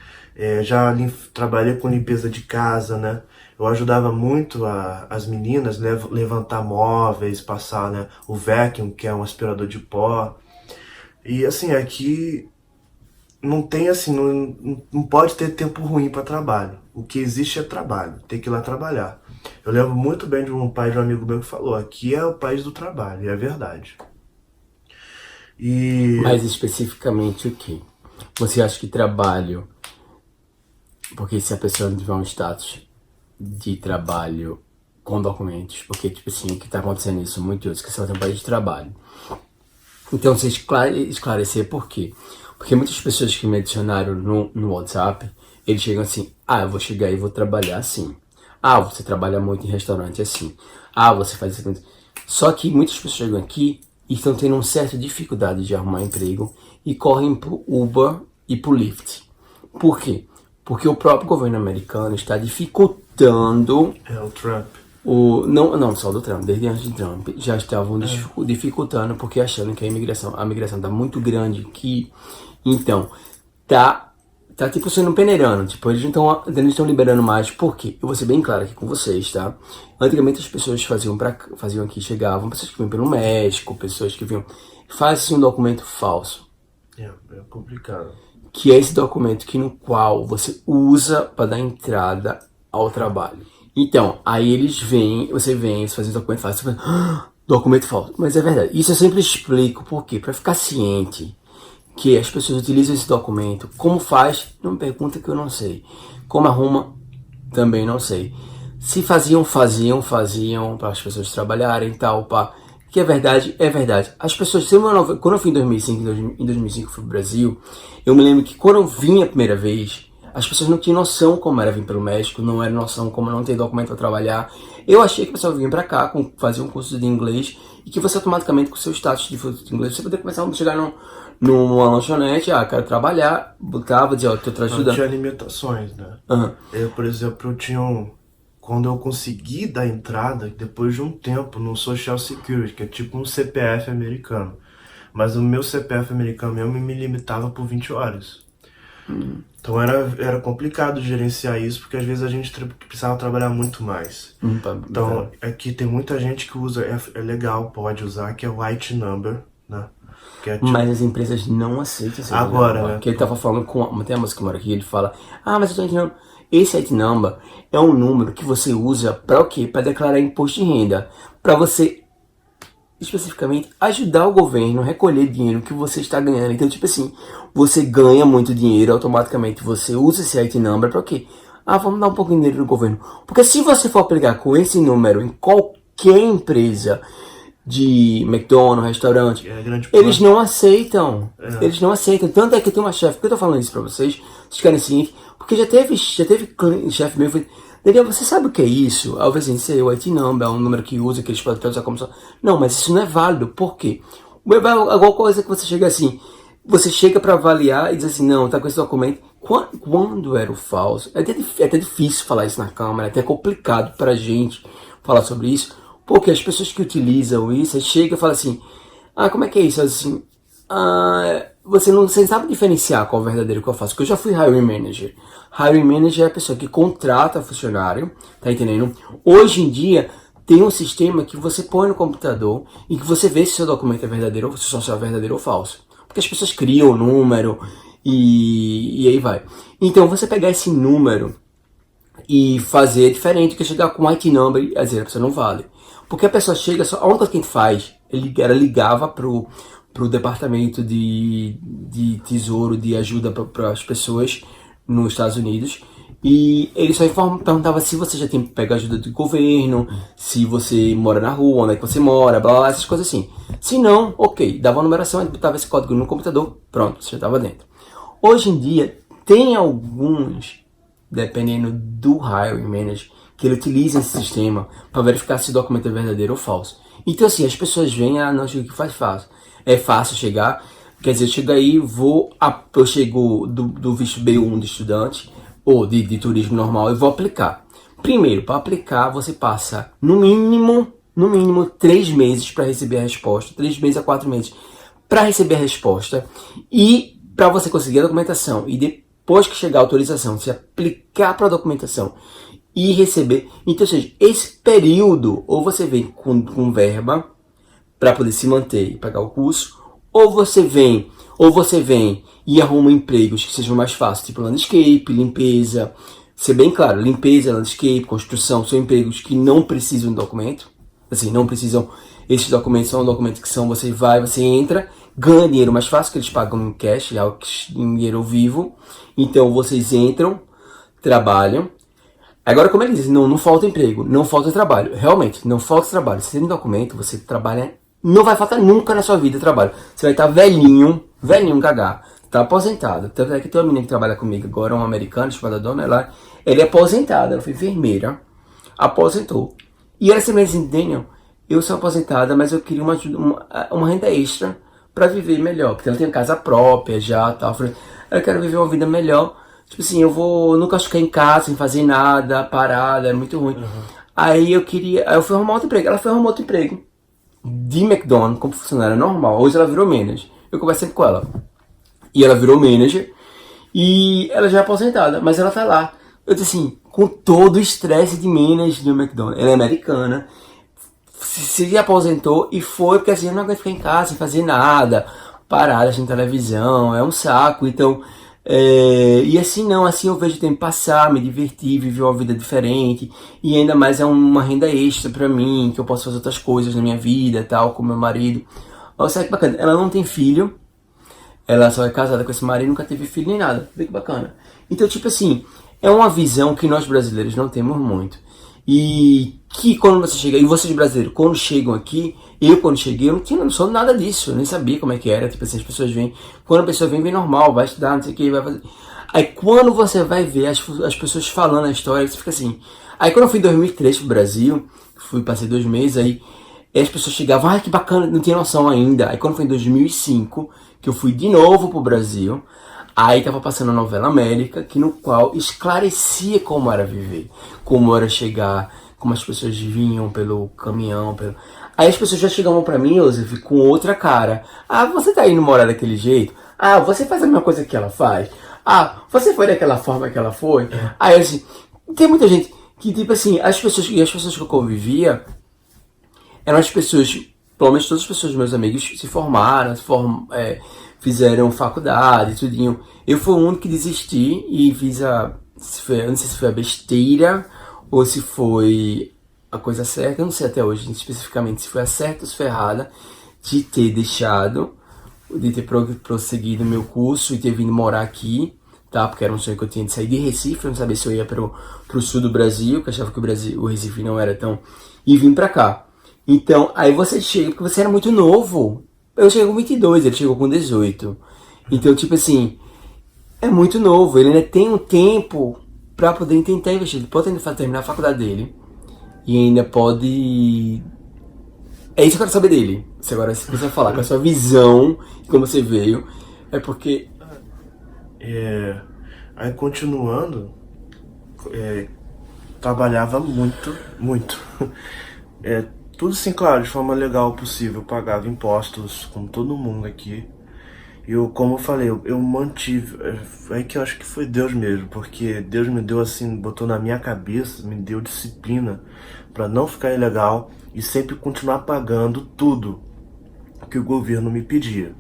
trabalhei com limpeza de casa, né. Eu ajudava muito as meninas levantar móveis, passar, né, o vacuum, que é um aspirador de pó. E assim, aqui não tem assim, não pode ter tempo ruim para trabalho. O que existe é trabalho, tem que ir lá trabalhar. Eu lembro muito bem de um pai de um amigo meu que falou, aqui é o país do trabalho, e é verdade. E Mais especificamente o que? Você acha que trabalho, porque se a pessoa não tiver um status de trabalho com documentos, porque tipo assim, o que está acontecendo isso muito hoje, que só tem um país de trabalho. Então você esclarecer por quê? Porque muitas pessoas que me adicionaram no WhatsApp, eles chegam assim, eu vou chegar e vou trabalhar assim. Você trabalha muito em restaurante assim. Você faz isso. Só que muitas pessoas chegam aqui e estão tendo uma certa dificuldade de arrumar emprego e correm pro Uber e pro Lyft. Por quê? Porque o próprio governo americano está dificultando... é o Trump. Não só do Trump, desde antes de Trump, já estavam dificultando porque achando que a migração tá muito grande aqui. Então, tá tipo sendo peneirando, tipo, eles não estão liberando mais. Por quê? Eu vou ser bem claro aqui com vocês, tá? Antigamente as pessoas faziam aqui, chegavam, pessoas que vinham pelo México, pessoas que vinham, fazem um documento falso. É complicado. Que é esse documento no qual você usa para dar entrada ao trabalho. Então, aí você faz documento falso, você faz, documento falso. Mas é verdade, isso eu sempre explico, por quê? Para ficar ciente que as pessoas utilizam esse documento. Como faz? Não me pergunta que eu não sei. Como arruma? Também não sei. Se faziam para as pessoas trabalharem e tal, pá. Que é verdade, é verdade. As pessoas, quando eu fui em 2005 eu fui pro Brasil, eu me lembro que quando eu vim a primeira vez, as pessoas não tinham noção como era vir pelo México, não era noção como não ter documento para trabalhar. Eu achei que o pessoal vinha para cá, fazia um curso de inglês, e que você automaticamente, com o seu status de inglês, você poderia começar a chegar numa lanchonete, quero trabalhar, botava, dizia, tô te ajudando. Tinha limitações, né? Eu, por exemplo, quando eu consegui dar entrada, depois de um tempo, no Social Security, que é tipo um CPF americano. Mas o meu CPF americano mesmo me limitava por 20 horas. Então era complicado gerenciar isso, porque às vezes a gente precisava trabalhar muito mais. Então aqui tem muita gente que usa, é legal, pode usar, que é o IT number, né? Que é tipo... Mas as empresas não aceitam esse agora, né? Que ele tava falando tem uma moça que mora aqui, ele fala, mas esse IT number é um número que você usa para o quê? Para declarar imposto de renda, para você especificamente ajudar o governo a recolher dinheiro que você está ganhando. Então, tipo assim, você ganha muito dinheiro, automaticamente você usa esse IT number para o quê? Vamos dar um pouco de dinheiro no governo. Porque se você for aplicar com esse número em qualquer empresa de McDonald's, restaurante, eles não aceitam. Eles não aceitam. Tanto é que tem uma chefe, por que eu tô falando isso pra vocês querem o seguinte, porque já teve chefe meu, Daniel, você sabe o que é isso? Eu falei assim, sei, o IT number é um número que usa, que eles podem usar como só. Não, mas isso não é válido. Por quê? É igual coisa que você chega assim, você chega para avaliar e diz assim, não, tá com esse documento. Quando era o falso? É até difícil falar isso na câmera, é até complicado pra gente falar sobre isso, porque as pessoas que utilizam isso, chegam e falam assim, como é que é isso? Assim, você não sabe diferenciar qual é o verdadeiro que eu faço, porque eu já fui hiring manager. Hiring manager é a pessoa que contrata funcionário, tá entendendo? Hoje em dia, tem um sistema que você põe no computador e que você vê se o seu documento é verdadeiro, ou se o social é verdadeiro ou falso. Porque as pessoas criam o número e aí vai. Então, você pegar esse número e fazer diferente, que chegar com IT number e dizer, a pessoa não vale. Porque a pessoa chega, a única coisa que a gente faz, ela ligava pro departamento de tesouro, de ajuda para as pessoas nos Estados Unidos, E ele só perguntava se você já tem pego ajuda do governo, se você mora na rua, onde é que você mora, blá blá, essas coisas assim. Se não, ok, dava uma numeração, ele botava esse código no computador, pronto, você já estava dentro. Hoje em dia, tem alguns, dependendo do hiring manager, que ele utiliza esse sistema para verificar se o documento é verdadeiro ou falso. Então assim, as pessoas veem, não, o que faz fácil. É fácil chegar, quer dizer, eu chego aí, eu chego do visto B1 de estudante, ou de turismo normal, e vou aplicar. Primeiro, para aplicar, você passa no mínimo 3 meses para receber a resposta, 3 meses a 4 meses para receber a resposta, e para você conseguir a documentação, e depois que chegar a autorização, você aplicar para a documentação e receber. Então, ou seja, esse período, ou você vem com verba para poder se manter e pagar o curso, ou você vem e arruma empregos que sejam mais fáceis, tipo landscape, limpeza. Ser bem claro, limpeza, landscape, construção, são empregos que não precisam de documento. Assim, não precisam. Esses documentos são documentos que são, você entra, ganha dinheiro mais fácil, que eles pagam em cash, em dinheiro vivo. Então, vocês entram, trabalham. Agora, como ele diz, não falta emprego, não falta trabalho. Realmente, não falta trabalho. Se tem um documento, você trabalha, não vai faltar nunca na sua vida trabalho. Você vai estar velhinho cagar. Tá aposentado. Tanto é que tem uma menina que trabalha comigo agora, uma americana, chamada Dona, ela é aposentada, ela foi enfermeira, aposentou. E ela sempre disse, Daniel, eu sou aposentada, mas eu queria uma renda extra para viver melhor. Porque ela tem casa própria já, tal. Eu quero viver uma vida melhor. Tipo assim, eu nunca ficar em casa sem fazer nada, parada, é muito ruim. Aí eu fui arrumar outro emprego. Ela foi arrumar outro emprego de McDonald's como funcionária normal. Hoje ela virou manager. Eu conversei com ela. E ela virou manager. E ela já é aposentada, mas ela tá lá. Eu disse assim, com todo o estresse de manager do McDonald's. Ela é americana. Se aposentou e foi porque assim, eu não aguento ficar em casa sem fazer nada. Parada, sem televisão. É um saco. Então... e assim não, assim eu vejo o tempo passar, me divertir, viver uma vida diferente, e ainda mais é uma renda extra pra mim, que eu posso fazer outras coisas na minha vida, tal, com meu marido. Olha que bacana, ela não tem filho, ela só é casada com esse marido, nunca teve filho nem nada, vê que bacana. Então tipo assim, é uma visão que nós brasileiros não temos muito, e que quando você chega, e vocês brasileiros, quando chegam aqui, quando cheguei, eu não sou nada disso, eu nem sabia como é que era, tipo assim, as pessoas vêm, quando a pessoa vem normal, vai estudar, não sei o que, vai fazer. Aí quando você vai ver as pessoas falando a história, você fica assim. Aí quando eu fui em 2003 pro Brasil, passei 2 meses, aí as pessoas chegavam, que bacana, não tinha noção ainda. Aí quando foi em 2005, que eu fui de novo pro Brasil, aí tava passando a novela América, no qual esclarecia como era viver, como era chegar, como as pessoas vinham pelo caminhão, Aí as pessoas já chegavam pra mim, Joseph, com outra cara. Você tá indo morar daquele jeito? Você faz a mesma coisa que ela faz? Você foi daquela forma que ela foi? Aí assim, tem muita gente que, tipo assim, as pessoas que eu convivia eram as pessoas, pelo menos todas as pessoas, meus amigos, se formaram, fizeram faculdade, tudinho. Eu fui o único que desisti e fiz eu não sei se foi a besteira ou se foi a coisa certa, eu não sei até hoje especificamente se foi a certa ou se foi errada, de ter prosseguido meu curso e ter vindo morar aqui, tá? Porque era um sonho que eu tinha de sair de Recife, eu não sabia se eu ia pro sul do Brasil, que eu achava que o Recife não era tão... E vim pra cá. Então, aí você chega, porque você era muito novo. Eu cheguei com 22, ele chegou com 18. Então, tipo assim, é muito novo, ele ainda tem um tempo pra poder tentar investir. Ele pode ainda terminar a faculdade dele. E ainda pode... É isso que eu quero saber dele. Se agora você precisa falar com a sua visão, como você veio. É porque... Aí continuando, trabalhava muito. Tudo assim, claro, de forma legal possível. Pagava impostos, como todo mundo aqui. E como eu falei, eu mantive. É que eu acho que foi Deus mesmo, porque Deus me deu assim, botou na minha cabeça, me deu disciplina pra não ficar ilegal e sempre continuar pagando tudo que o governo me pedia.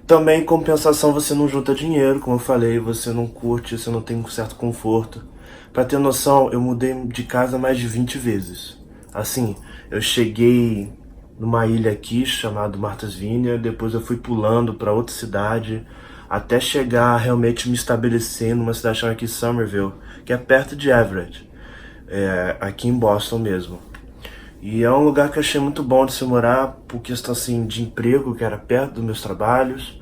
Também, em compensação, você não junta dinheiro, como eu falei, você não curte, você não tem um certo conforto. Pra ter noção, eu mudei de casa mais de 20 vezes. Assim, eu cheguei numa ilha aqui chamada Martha's Vineyard, depois eu fui pulando para outra cidade, até chegar a realmente me estabelecer numa cidade chamada aqui Somerville, que é perto de Everett, aqui em Boston mesmo. E é um lugar que eu achei muito bom de se morar, por questão assim, de emprego, que era perto dos meus trabalhos,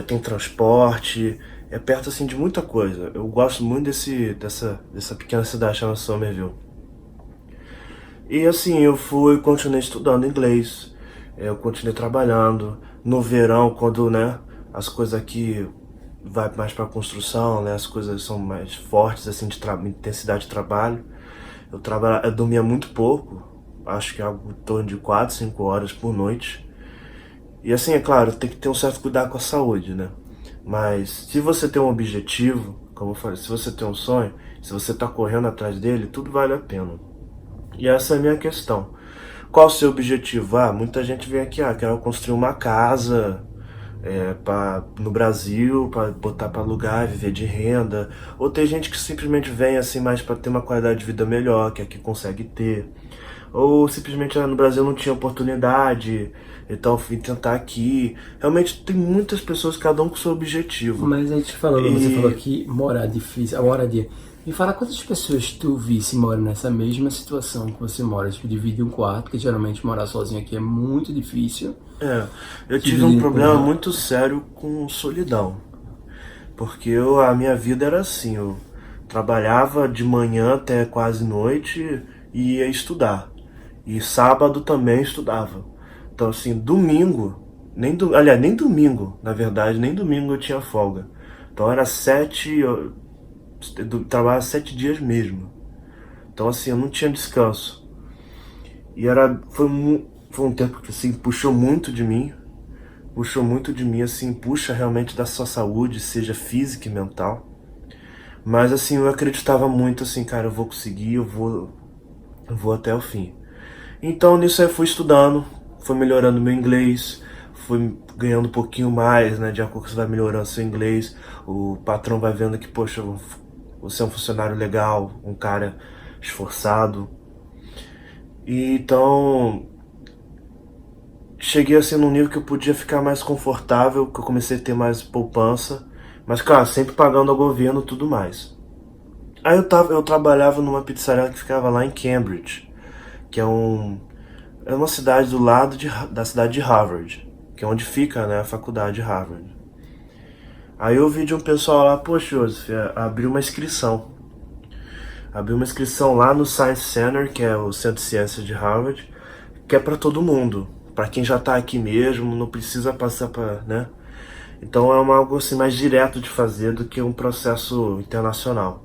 tem transporte, é perto assim de muita coisa. Eu gosto muito dessa pequena cidade chamada Somerville. E assim, continuei estudando inglês, eu continuei trabalhando. No verão, quando, né, as coisas aqui vai mais para construção, né, as coisas são mais fortes, assim, de intensidade de trabalho. Eu dormia muito pouco, acho que algo em torno de 4, 5 horas por noite. E assim, é claro, tem que ter um certo cuidado com a saúde, né? Mas se você tem um objetivo, como eu falei, se você tem um sonho, se você tá correndo atrás dele, tudo vale a pena. E essa é a minha questão. Qual o seu objetivo? Muita gente vem aqui, quero construir uma casa no Brasil, para botar para alugar, viver de renda. Ou tem gente que simplesmente vem assim mais para ter uma qualidade de vida melhor, que aqui consegue ter. Ou simplesmente no Brasil não tinha oportunidade, então fui tentar aqui. Realmente tem muitas pessoas, cada um com seu objetivo. Mas aí te falando, você falou que morar é difícil, a moradia. Me fala quantas pessoas tu visse moram nessa mesma situação que você mora, tipo, divide um quarto, porque geralmente morar sozinho aqui é muito difícil. Eu tive um problema muito sério com solidão. Porque a minha vida era assim, eu trabalhava de manhã até quase noite e ia estudar. E sábado também estudava. Então assim, domingo, nem domingo, na verdade, nem domingo eu tinha folga. Então era eu trabalhava 7 dias mesmo. Então assim, eu não tinha descanso. E foi um tempo que assim, puxou muito de mim, assim, puxa realmente da sua saúde, seja física e mental. Mas assim, eu acreditava muito assim, cara, eu vou conseguir, eu vou até o fim. Então nisso aí eu fui estudando, fui melhorando meu inglês, fui ganhando um pouquinho mais, né, de acordo com você vai melhorando seu inglês, o patrão vai vendo que, poxa, você é um funcionário legal, um cara esforçado. E então cheguei assim num nível que eu podia ficar mais confortável, que eu comecei a ter mais poupança, mas claro, sempre pagando ao governo e tudo mais. Aí eu trabalhava numa pizzaria que ficava lá em Cambridge, que é uma cidade do lado da cidade de Harvard, que é onde fica, né, a faculdade de Harvard. Aí eu vi de um pessoal lá, poxa, Joseph, abriu uma inscrição. Abriu uma inscrição lá no Science Center, que é o Centro de Ciências de Harvard, que é para todo mundo. Para quem já tá aqui mesmo, não precisa passar para, né? Então é algo assim mais direto de fazer do que um processo internacional.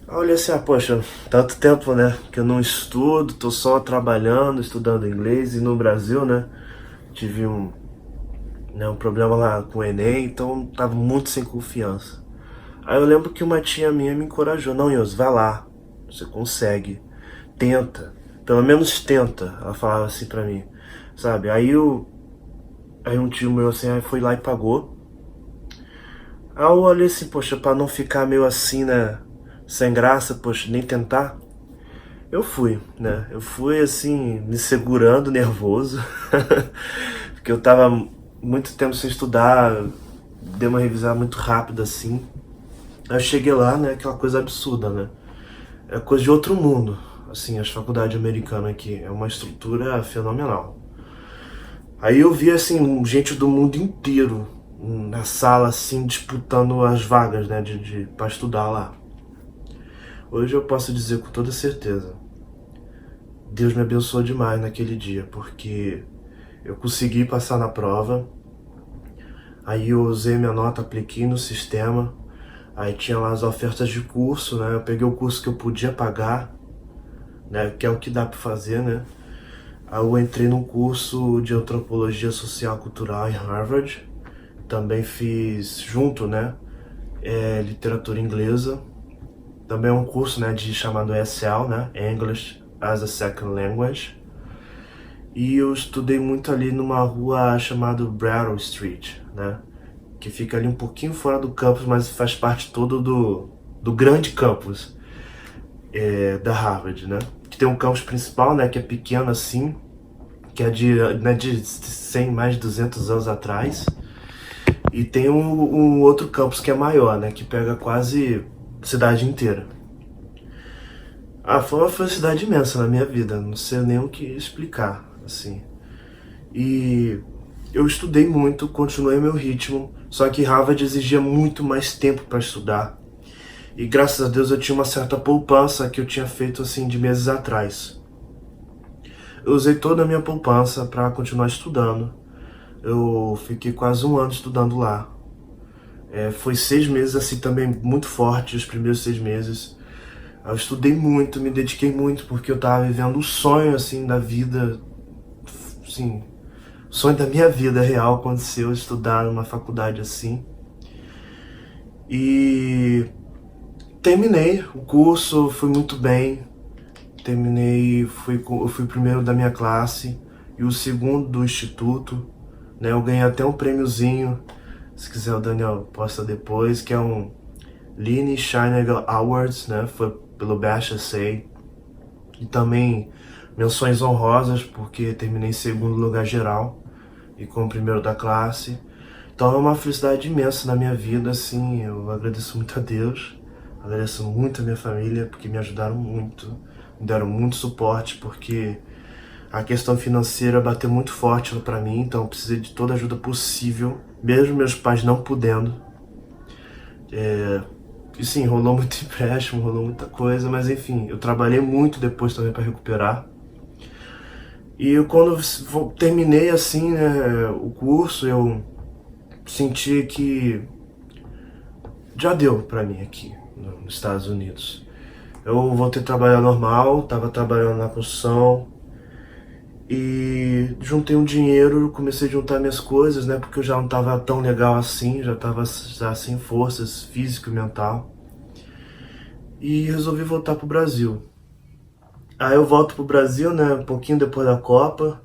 Aí eu olhei assim, poxa, tanto tempo, né, que eu não estudo, tô só trabalhando, estudando inglês, e no Brasil, né, tive um problema lá com o Enem, então tava muito sem confiança. Aí eu lembro que uma tia minha me encorajou, não, Yos, vai lá, você consegue, tenta, pelo menos tenta, ela falava assim pra mim, sabe, aí um tio meu assim, foi lá e pagou. Aí eu olhei assim, poxa, pra não ficar meio assim, né, sem graça, poxa, nem tentar, eu fui, né, assim, me segurando, nervoso, porque eu tava muito tempo sem estudar, dei uma revisada muito rápida assim. Aí eu cheguei lá, né, aquela coisa absurda, né, é coisa de outro mundo, assim, as faculdades americanas aqui, é uma estrutura fenomenal. Aí eu vi, assim, gente do mundo inteiro na sala, assim, disputando as vagas, né, pra estudar lá. Hoje eu posso dizer com toda certeza, Deus me abençoou demais naquele dia, porque eu consegui passar na prova, aí eu usei minha nota, apliquei no sistema, aí tinha lá as ofertas de curso, né, eu peguei o curso que eu podia pagar, né, que é o que dá pra fazer, né. Aí eu entrei num curso de Antropologia Social e Cultural em Harvard, também fiz junto, né, literatura inglesa, também é um curso, né, chamado ESL, né, English as a Second Language, e eu estudei muito ali numa rua chamada Brattle Street, né, que fica ali um pouquinho fora do campus, mas faz parte todo do grande campus da Harvard, né, que tem um campus principal, né, que é pequeno assim, que é de 100, mais de 200 anos atrás, E tem um outro campus que é maior, né? Que pega quase a cidade inteira. Foi uma felicidade imensa na minha vida, não sei nem o que explicar, assim. E eu estudei muito, continuei meu ritmo, só que Harvard exigia muito mais tempo para estudar. E graças a Deus eu tinha uma certa poupança que eu tinha feito assim de meses atrás. Eu usei toda a minha poupança para continuar estudando. Eu fiquei quase 1 ano estudando lá. Foi 6 meses assim também muito forte, os primeiros 6 meses. Eu estudei muito, me dediquei muito, porque eu tava vivendo o sonho assim da vida, assim, o sonho da minha vida real aconteceu, estudar numa faculdade assim. E terminei o curso, fui muito bem. Terminei, eu fui o primeiro da minha classe e o segundo do instituto, né? Eu ganhei até um prêmiozinho, se quiser o Daniel posta depois, que é um Lini Scheinegel Awards, né? Foi pelo BHSA. E também menções honrosas, porque terminei em segundo lugar geral e como primeiro da classe. Então é uma felicidade imensa na minha vida, assim, eu agradeço muito a Deus, agradeço muito a minha família, porque me ajudaram muito, me deram muito suporte, porque a questão financeira bateu muito forte pra mim, então eu precisei de toda a ajuda possível, mesmo meus pais não podendo. E sim, rolou muito empréstimo, rolou muita coisa, mas enfim, eu trabalhei muito depois também para recuperar. E eu, quando terminei assim, né, o curso, eu senti que já deu pra mim aqui nos Estados Unidos. Eu voltei a trabalhar normal, tava trabalhando na construção e juntei um dinheiro, comecei a juntar minhas coisas, né, porque eu já não tava tão legal assim, já tava já sem forças físico e mental. E resolvi voltar pro Brasil. Aí eu volto pro Brasil, né, um pouquinho depois da Copa.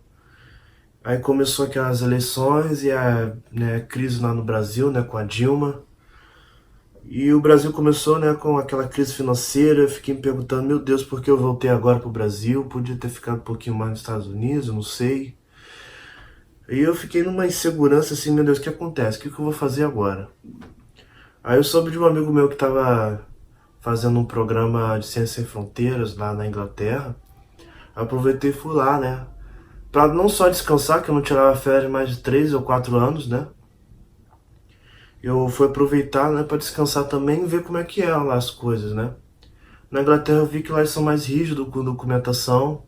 Aí começou aquelas eleições e a, né, crise lá no Brasil, né, com a Dilma. E o Brasil começou, né, com aquela crise financeira. Eu fiquei me perguntando, meu Deus, por que eu voltei agora pro Brasil? Podia ter ficado um pouquinho mais nos Estados Unidos, eu não sei. E eu fiquei numa insegurança assim, meu Deus, o que acontece? O que eu vou fazer agora? Aí eu soube de um amigo meu que estava fazendo um programa de Ciências Sem Fronteiras lá na Inglaterra. Aproveitei e fui lá, né? Pra não só descansar, que eu não tirava férias mais de 3 ou 4 anos, né? Eu fui aproveitar, né, pra descansar também e ver como é que é lá as coisas, né? Na Inglaterra eu vi que lá eles são mais rígidos com documentação.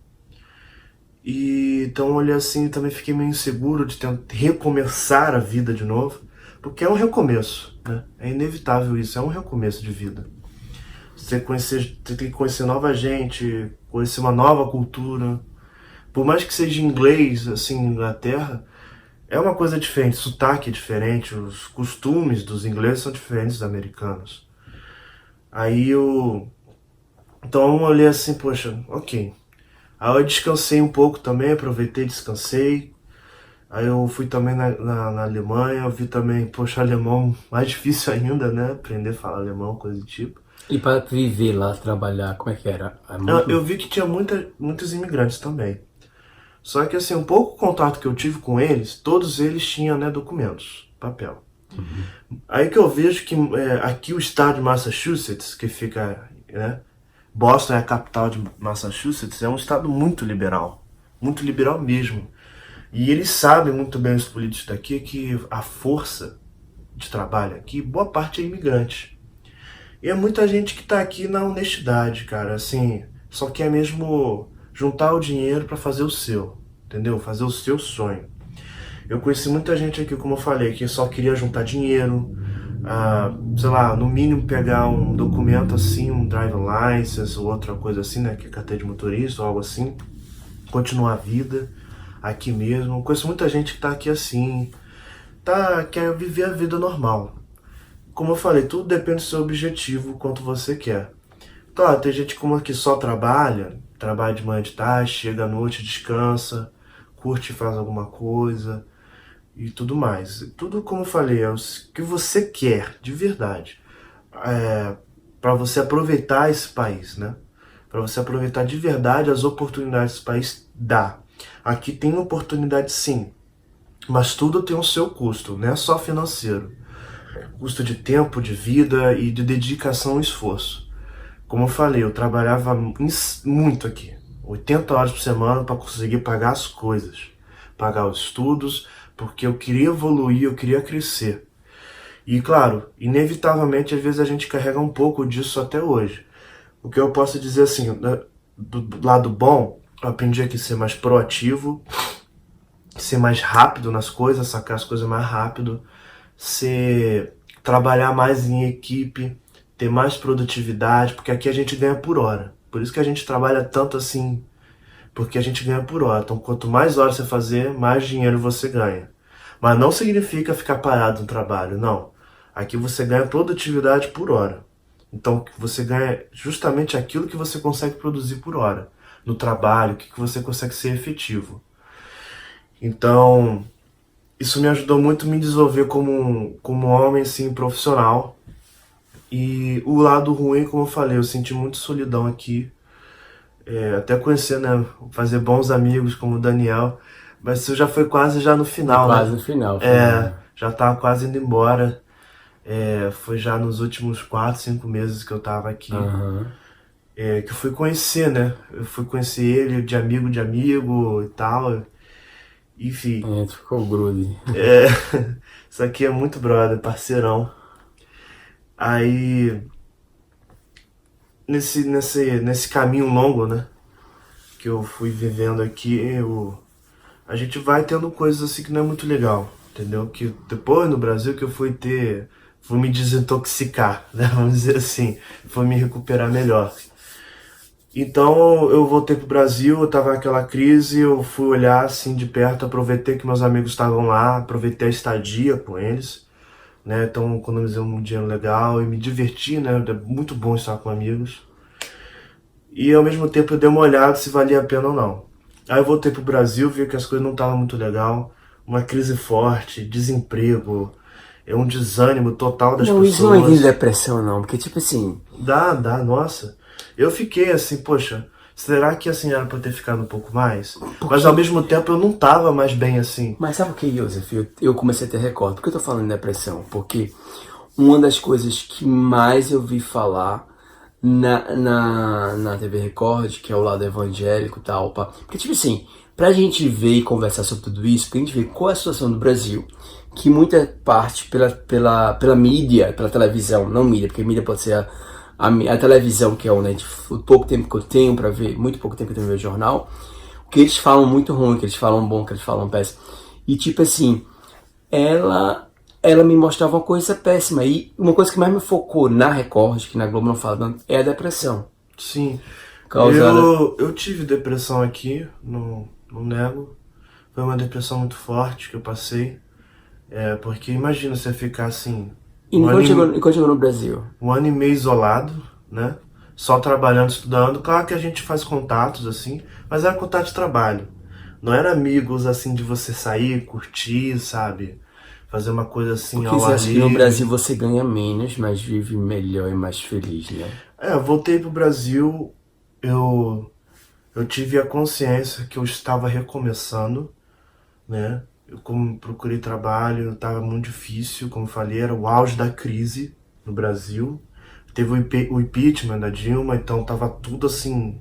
E então eu olhei assim e também fiquei meio inseguro de tentar recomeçar a vida de novo. Porque é um recomeço, né? É inevitável isso, é um recomeço de vida. Você tem que conhecer nova gente, conhecer uma nova cultura. Por mais que seja inglês, assim, na Inglaterra, é uma coisa diferente, sotaque é diferente, os costumes dos ingleses são diferentes dos americanos. Aí eu... Então eu olhei assim, poxa, ok. Aí eu descansei um pouco também, aproveitei, descansei. Aí eu fui também na Alemanha, eu vi também, poxa, alemão mais difícil ainda, né? Aprender a falar alemão, coisa do tipo. E para viver lá, trabalhar, como é que era? Eu vi que tinha muitos imigrantes também. Só que assim, um pouco contato que eu tive com eles, todos eles tinham, né, documentos, papel. Aí que eu vejo que aqui o estado de Massachusetts, que fica, né, Boston é a capital de Massachusetts, é um estado muito liberal mesmo. E eles sabem muito bem, os políticos daqui, que a força de trabalho aqui, boa parte é imigrante. E é muita gente que tá aqui na honestidade, cara, assim, só quer mesmo juntar o dinheiro para fazer o seu, entendeu? Fazer o seu sonho. Eu conheci muita gente aqui, como eu falei, que só queria juntar dinheiro, sei lá, no mínimo pegar um documento assim, um driving license ou outra coisa assim, né, que é carteira de motorista ou algo assim, continuar a vida aqui mesmo. Eu conheço muita gente que tá aqui assim, quer viver a vida normal. Como eu falei, tudo depende do seu objetivo, o quanto você quer. Então, tem gente como que só trabalha de manhã de tarde, chega à noite, descansa, curte, faz alguma coisa e tudo mais. Tudo, como eu falei, é o que você quer, de verdade. Para você aproveitar esse país, né? Para você aproveitar de verdade as oportunidades que esse país dá. Aqui tem oportunidade sim. Mas tudo tem o seu custo, não é só financeiro. Custo de tempo, de vida e de dedicação e esforço. Como eu falei, eu trabalhava muito aqui. 80 horas por semana para conseguir pagar as coisas. Pagar os estudos, porque eu queria evoluir, eu queria crescer. E claro, inevitavelmente às vezes a gente carrega um pouco disso até hoje. O que eu posso dizer assim, do lado bom, eu aprendi aqui a ser mais proativo, ser mais rápido nas coisas, sacar as coisas mais rápido, trabalhar mais em equipe, ter mais produtividade, porque aqui a gente ganha por hora. Por isso que a gente trabalha tanto assim, porque a gente ganha por hora. Então quanto mais horas você fazer, mais dinheiro você ganha. Mas não significa ficar parado no trabalho, não. Aqui você ganha produtividade por hora. Então você ganha justamente aquilo que você consegue produzir por hora. No trabalho, o que você consegue ser efetivo. Então, isso me ajudou muito a me desenvolver como homem, assim, profissional. E o lado ruim, como eu falei, eu senti muito solidão aqui. Até conhecer, né, fazer bons amigos como o Daniel. Mas isso já foi quase já no final, Quase né? no final. Foi. Já tava quase indo embora. Foi já nos últimos 4, 5 meses que eu tava aqui. Aham. Que eu fui conhecer, né? Eu fui conhecer ele de amigo e tal. Enfim, Tu ficou grude. isso aqui é muito brother, parceirão. Aí, nesse caminho longo, né? Que eu fui vivendo aqui, a gente vai tendo coisas assim que não é muito legal, entendeu? Que depois no Brasil que eu fui me desintoxicar, né? Vamos dizer assim, fui me recuperar melhor. Então eu voltei pro Brasil, eu tava naquela crise, eu fui olhar assim de perto, aproveitei que meus amigos estavam lá, aproveitei a estadia com eles, né? Então economizei um dinheiro legal e me diverti, né? É muito bom estar com amigos. E ao mesmo tempo eu dei uma olhada se valia a pena ou não. Aí eu voltei pro Brasil, vi que as coisas não estavam muito legal, uma crise forte, desemprego, um desânimo total das Não, pessoas. isso não é de depressão, não. Porque, tipo assim, Dá, nossa. Eu fiquei assim, poxa, será que assim era pra eu ter ficado um pouco mais? Mas ao mesmo tempo eu não tava mais bem assim. mas sabe o que, Joseph? Eu comecei a ter recorte. Por que eu tô falando de depressão? Porque uma das coisas que mais eu vi falar na TV Record, que é o lado evangélico e tal, porque tipo assim, pra gente ver e conversar sobre tudo isso, pra gente ver qual é a situação do Brasil, que muita parte pela mídia, pela televisão, não mídia, porque mídia pode ser a televisão, que é o pouco tempo que eu tenho pra ver, muito pouco tempo que eu tenho pra ver o jornal, o que eles falam muito ruim, o que eles falam bom, o que eles falam péssimo. E tipo assim, ela me mostrava uma coisa péssima. E uma coisa que mais me focou na Record, que na Globo não fala tanto, é a depressão. Sim. Causada... Eu tive depressão aqui, não nego. Foi uma depressão muito forte que eu passei. Porque imagina você ficar assim, E quando chegou no Brasil? um ano e meio isolado, né? Só trabalhando, estudando. Claro que a gente faz contatos assim, mas era contato de trabalho. Não era amigos assim de você sair, curtir, sabe? Fazer uma coisa assim Porque ao você ar acha que no livre. Brasil você ganha menos, mas vive melhor e mais feliz, né? Eu voltei pro Brasil, eu tive a consciência que eu estava recomeçando, né? Eu como procurei trabalho, estava muito difícil, como falei, era o auge da crise no Brasil. Teve o impeachment da Dilma, então tava tudo assim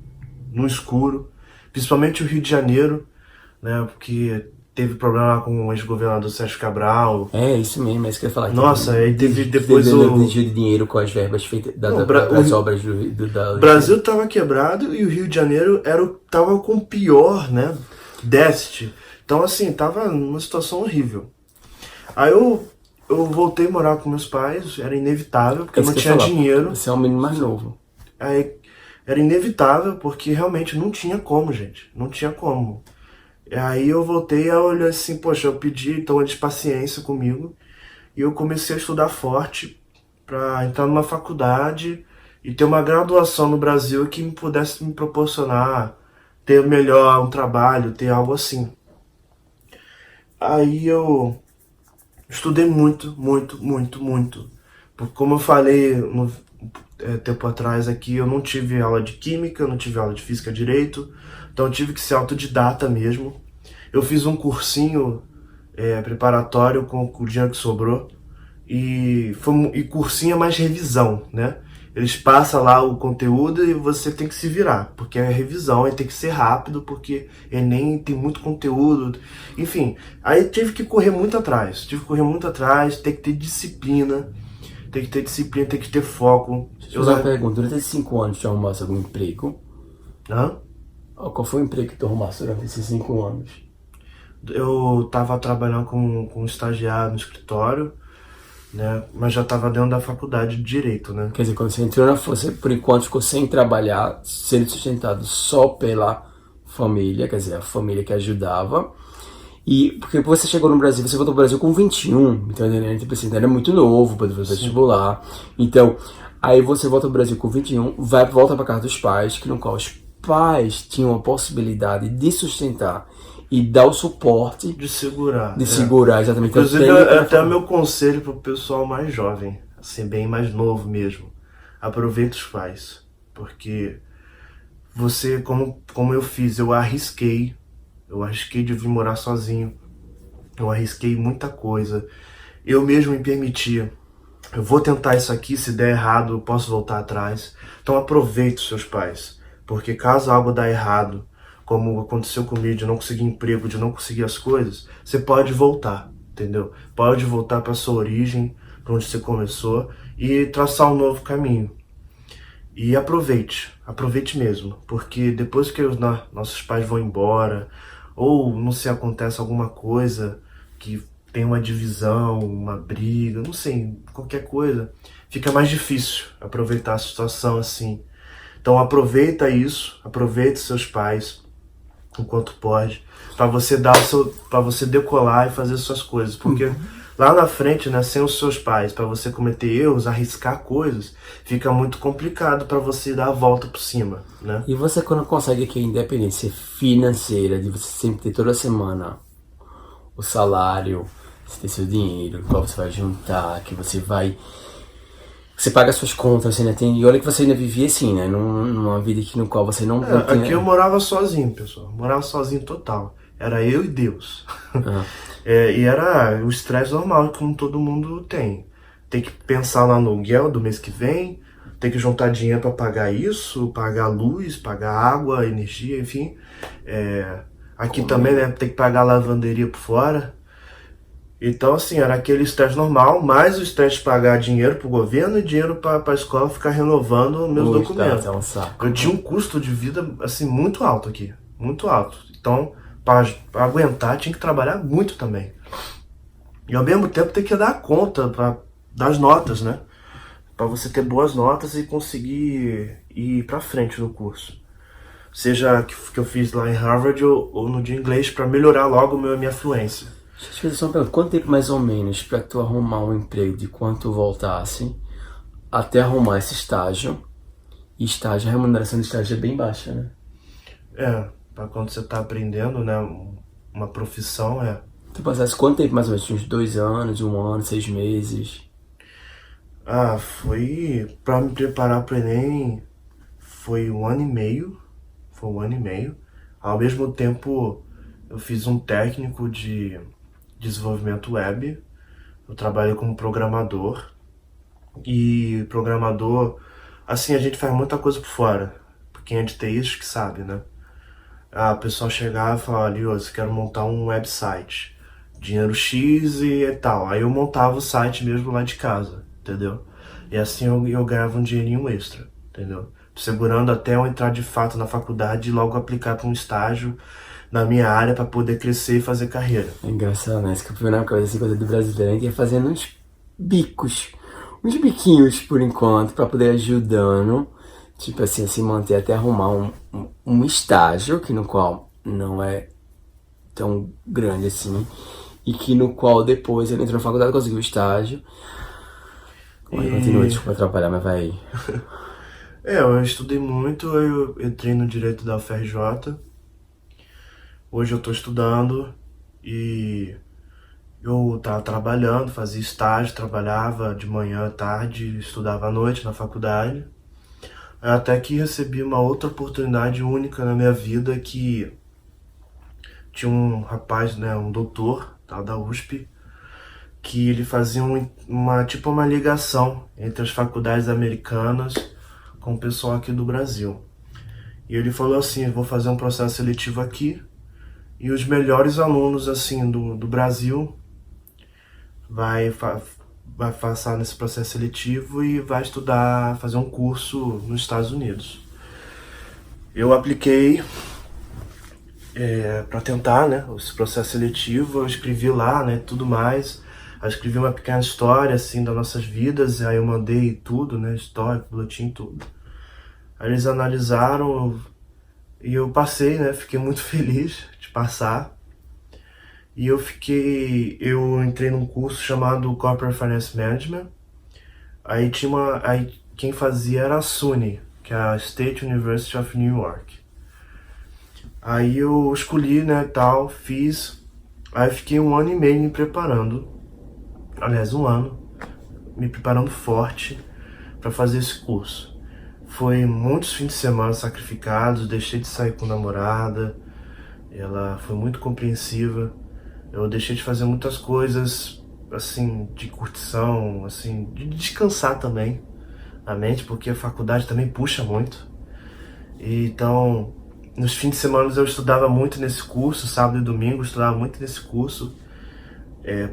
no escuro, principalmente o Rio de Janeiro, né? Porque teve problema com o ex-governador Sérgio Cabral. É isso mesmo, é isso que eu ia falar. Nossa, aí teve depois desvio de dinheiro com as verbas feitas das obras da... O Brasil tava quebrado e o Rio de Janeiro tava com o pior, né, déficit. Então assim, tava numa situação horrível. Aí eu voltei a morar com meus pais, era inevitável, porque eu não tinha dinheiro. Você é um menino mais novo. Aí era inevitável, porque realmente não tinha como, gente. Não tinha como. Aí eu voltei a olhar assim, poxa, eu pedi então eles paciência comigo. E eu comecei a estudar forte para entrar numa faculdade e ter uma graduação no Brasil que me pudesse me proporcionar ter melhor um trabalho, ter algo assim. Aí eu estudei muito, muito, muito, muito. Porque como eu falei tempo atrás aqui, eu não tive aula de química, eu não tive aula de física direito, então eu tive que ser autodidata mesmo. Eu fiz um cursinho preparatório com o dinheiro que sobrou. E cursinho é mais revisão, né? Eles passam lá o conteúdo e você tem que se virar, porque é revisão, tem que ser rápido, porque Enem tem muito conteúdo. Enfim, aí tive que correr muito atrás. Tem que ter disciplina, tem que ter foco. Deixa eu fazer uma pergunta. Durante esses 5 anos, tu arrumasse algum emprego? Hã? Qual foi o emprego que tu arrumasse durante esses 5 anos? Eu tava trabalhando com um estagiário no escritório, né? Mas já tava dentro da faculdade de Direito, né? Quer dizer, quando você entrou na força, por enquanto ficou sem trabalhar, sendo sustentado só pela família, quer dizer, a família que ajudava. E porque você chegou no Brasil, você voltou pro Brasil com 21, então tipo assim, era muito novo para fazer vestibular. Então, aí você volta pro Brasil com 21, volta para casa dos pais, que no qual os pais tinham a possibilidade de sustentar e dar o suporte De segurar. de segurar exatamente. Inclusive, Então, é até o meu conselho pro pessoal mais jovem, assim, bem mais novo mesmo. Aproveita os pais. Porque você, como eu fiz, eu arrisquei de vir morar sozinho. Eu arrisquei muita coisa. Eu mesmo me permitia. Eu vou tentar isso aqui, se der errado, eu posso voltar atrás. Então aproveite os seus pais. Porque caso algo dá errado, como aconteceu comigo, de não conseguir emprego, de não conseguir as coisas, você pode voltar, entendeu? Pode voltar para sua origem, para onde você começou, e traçar um novo caminho. E aproveite mesmo, porque depois que nossos pais vão embora, ou não sei, acontece alguma coisa que tem uma divisão, uma briga, não sei, qualquer coisa, fica mais difícil aproveitar a situação assim. Então aproveita isso, aproveita seus pais enquanto pode, para você decolar e fazer suas coisas, porque lá na frente, né, sem os seus pais, para você cometer erros, arriscar coisas, fica muito complicado para você dar a volta por cima, né? e você quando consegue aqui a independência financeira, de você sempre ter toda semana o salário, você ter seu dinheiro, qual você vai juntar, que você vai... Você paga suas contas, você ainda tem... E olha que você ainda vivia assim, né? Numa vida aqui no qual você não tinha... Aqui eu morava sozinho, pessoal. Morava sozinho total. Era eu e Deus. E era o estresse normal, como todo mundo tem. Tem que pensar lá no aluguel do mês que vem, tem que juntar dinheiro para pagar isso, pagar luz, pagar água, energia, enfim. Aqui também, né, tem que pagar lavanderia por fora. Então, assim, era aquele estresse normal, mais o estresse de pagar dinheiro pro governo e dinheiro pra escola ficar renovando meus documentos. É um saco. Eu tinha um custo de vida, assim, muito alto aqui. Muito alto. Então, pra aguentar, tinha que trabalhar muito também. E ao mesmo tempo ter que dar conta das notas, né? Pra você ter boas notas e conseguir ir pra frente no curso. Seja que eu fiz lá em Harvard ou no de inglês, pra melhorar logo a minha fluência. Deixa eu te fazer só uma pergunta. Quanto tempo mais ou menos pra tu arrumar um emprego de quando tu voltasse até arrumar esse estágio? E estágio, a remuneração do estágio é bem baixa, né? Pra quando você tá aprendendo, né, uma profissão, Tu passasse quanto tempo mais ou menos? Uns 2 anos, 1 ano, 6 meses? Foi pra me preparar pro Enem, foi 1 ano e meio. Foi 1 ano e meio. Ao mesmo tempo, eu fiz um técnico de desenvolvimento web. Eu trabalhei como programador. E programador, assim, a gente faz muita coisa por fora. Quem é de TI acho que sabe, né? O pessoal chegava e falava, Lioso, quero montar um website. Dinheiro X e tal. Aí eu montava o site mesmo lá de casa, entendeu? E assim eu ganhava um dinheirinho extra, entendeu? Segurando até eu entrar de fato na faculdade e logo aplicar para um estágio na minha área para poder crescer e fazer carreira. É engraçado, né? Essa que a primeira coisa, assim, coisa do brasileiro, a gente ia fazendo uns bicos, uns biquinhos por enquanto, pra poder ajudando, tipo assim, a se manter até arrumar um estágio, que no qual não é tão grande assim, e que no qual depois ele entrou na faculdade, conseguiu o estágio. Continua, desculpa atrapalhar, mas vai aí. Eu estudei muito, eu entrei no direito da UFRJ. Hoje eu tô estudando e eu tava trabalhando, fazia estágio, trabalhava de manhã à tarde, estudava à noite na faculdade. Até que recebi uma outra oportunidade única na minha vida que tinha um rapaz, né, um doutor, tal, da USP, que ele fazia uma ligação entre as faculdades americanas com o pessoal aqui do Brasil. E ele falou assim, vou fazer um processo seletivo aqui, e os melhores alunos assim do Brasil vai passar nesse processo seletivo e vai estudar, fazer um curso nos Estados Unidos. Eu apliquei para tentar, né, esse processo seletivo, eu escrevi lá, né, tudo mais. Eu escrevi uma pequena história assim das nossas vidas, aí eu mandei tudo, né, história, boletim, tudo. Aí eles analisaram e eu passei, né, fiquei muito feliz de passar. E eu entrei num curso chamado Corporate Finance Management. Aí quem fazia era a SUNY, que é a State University of New York. Aí eu escolhi, né, tal, fiz. Aí fiquei 1 ano e meio me preparando. Aliás, 1 ano me preparando forte para fazer esse curso. Foi muitos fins de semana sacrificados, deixei de sair com a namorada. Ela foi muito compreensiva. Eu deixei de fazer muitas coisas, assim, de curtição, assim, de descansar também a mente, porque a faculdade também puxa muito. E, então, nos fins de semana eu estudava muito nesse curso, sábado e domingo eu estudava muito nesse curso,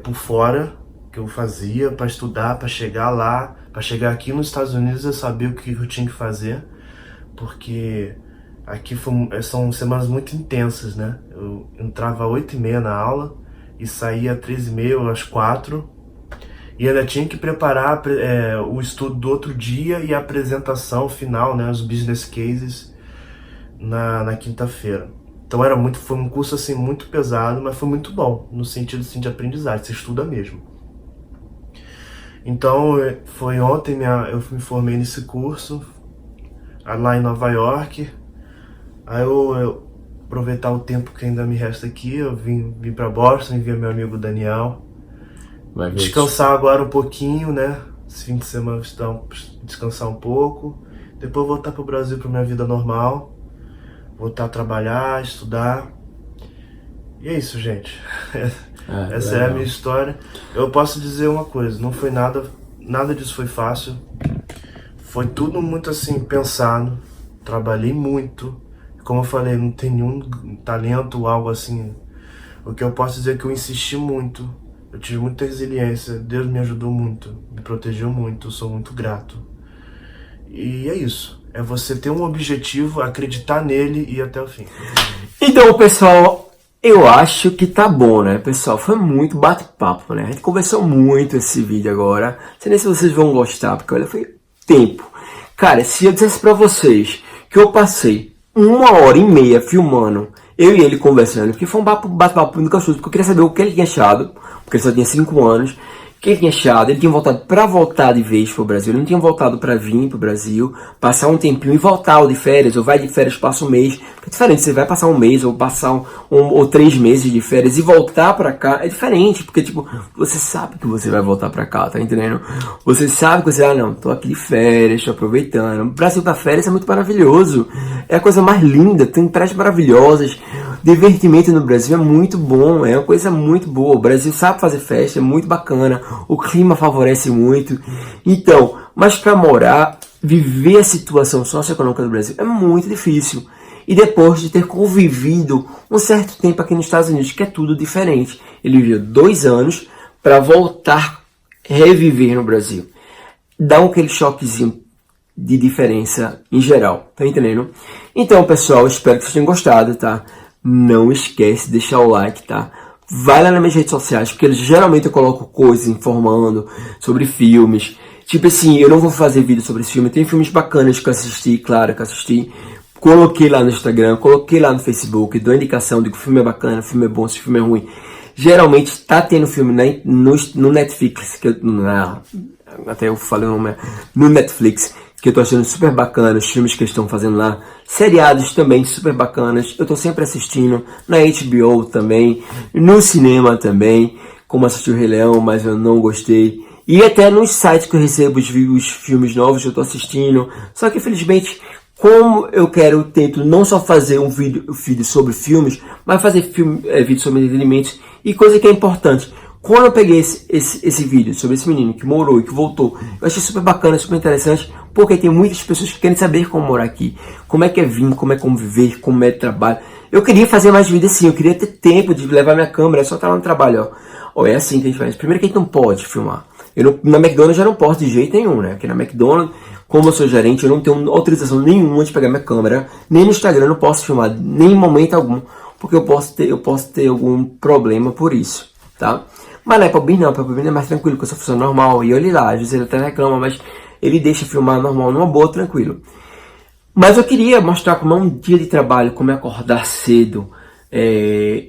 por fora, que eu fazia para estudar, para chegar lá, para chegar aqui nos Estados Unidos eu sabia o que eu tinha que fazer, porque aqui são semanas muito intensas, né? Eu entrava às 8h30 na aula e saía às 3h30 ou às 4h, e ainda tinha que preparar o estudo do outro dia e a apresentação final, né, os business cases na quinta-feira. Então foi um curso assim muito pesado, mas foi muito bom no sentido assim, de aprendizagem, você estuda mesmo. Então foi ontem eu me formei nesse curso lá em Nova York. Aí eu aproveitar o tempo que ainda me resta aqui, eu vim para Boston e vi meu amigo Daniel. Descansar agora um pouquinho, né? Esse fim de semana descansar um pouco. Depois voltar pro Brasil para minha vida normal. Voltar a trabalhar, estudar. E é isso, gente. Essa é a minha história. Eu posso dizer uma coisa, não foi nada disso foi fácil. Foi tudo muito assim, pensado. Trabalhei muito. Como eu falei, não tem nenhum talento ou algo assim. O que eu posso dizer é que eu insisti muito. Eu tive muita resiliência. Deus me ajudou muito. Me protegeu muito. Eu sou muito grato. E é isso. É você ter um objetivo, acreditar nele e ir até o fim. Então, pessoal, eu acho que tá bom, né, pessoal? Foi muito bate-papo, né? A gente conversou muito esse vídeo agora. Não sei nem se vocês vão gostar, porque olha, foi tempo. Cara, se eu dissesse pra vocês que eu passei 1h30 filmando, eu e ele conversando, porque foi um bate-papo muito gostoso, porque eu queria saber o que ele tinha achado, porque ele só tinha 5 anos, o que ele tinha achado. Ele tinha voltado pra voltar de vez pro Brasil, ele não tinha voltado pra vir pro Brasil, passar um tempinho e voltar, ou de férias, ou vai de férias, passa um mês, porque é diferente, você vai passar um mês, ou passar ou 3 meses de férias e voltar pra cá, é diferente, porque tipo, você sabe que você vai voltar pra cá, tá entendendo? Você sabe que você, não, tô aqui de férias, tô aproveitando. O Brasil pra férias é muito maravilhoso, é a coisa mais linda, tem praias maravilhosas, divertimento no Brasil é muito bom, é uma coisa muito boa, o Brasil sabe fazer festa, é muito bacana, o clima favorece muito. Então, mas para morar, viver a situação socioeconômica do Brasil é muito difícil. E depois de ter convivido um certo tempo aqui nos Estados Unidos, que é tudo diferente. Ele viveu 2 anos para voltar, reviver no Brasil. Dá aquele choquezinho de diferença em geral, tá entendendo? Então, pessoal, espero que vocês tenham gostado, tá? Não esquece de deixar o like, tá? Vai lá nas minhas redes sociais, porque geralmente eu coloco coisas informando sobre filmes. Tipo assim, eu não vou fazer vídeo sobre esse filme. Tem filmes bacanas que eu assisti, claro que eu assisti. Coloquei lá no Instagram, coloquei lá no Facebook, dou indicação de que o filme é bacana, o filme é bom, se o filme é ruim. Geralmente tá tendo filme no Netflix, até eu falei o nome, no Netflix, que eu tô achando super bacana, os filmes que eles estão fazendo lá. Seriados também super bacanas, eu tô sempre assistindo, na HBO também, no cinema também, como assisti o Rei Leão, mas eu não gostei. E até nos sites que eu recebo os filmes novos eu tô assistindo, só que infelizmente como eu tento não só fazer um vídeo sobre filmes, mas fazer vídeo sobre entretenimentos e coisa que é importante. Quando eu peguei esse vídeo sobre esse menino que morou e que voltou, eu achei super bacana, super interessante, porque tem muitas pessoas que querem saber como morar aqui, como é que é vir, como é conviver, como é trabalho. Eu queria fazer mais vídeos assim, eu queria ter tempo de levar minha câmera, é só estar lá no trabalho, ó. É assim que a gente faz. Primeiro que a gente não pode filmar. Na McDonald's eu já não posso de jeito nenhum, né? Porque na McDonald's, como eu sou gerente, eu não tenho autorização nenhuma de pegar minha câmera, nem no Instagram eu não posso filmar, nem em momento algum, porque eu posso ter algum problema por isso, tá? Mas na Applebee's não, a Applebee's é mais tranquilo, porque eu sou funcionário normal, e olha lá, às vezes ele até reclama, mas ele deixa filmar normal, numa boa, tranquilo. Mas eu queria mostrar como é um dia de trabalho, como é acordar cedo,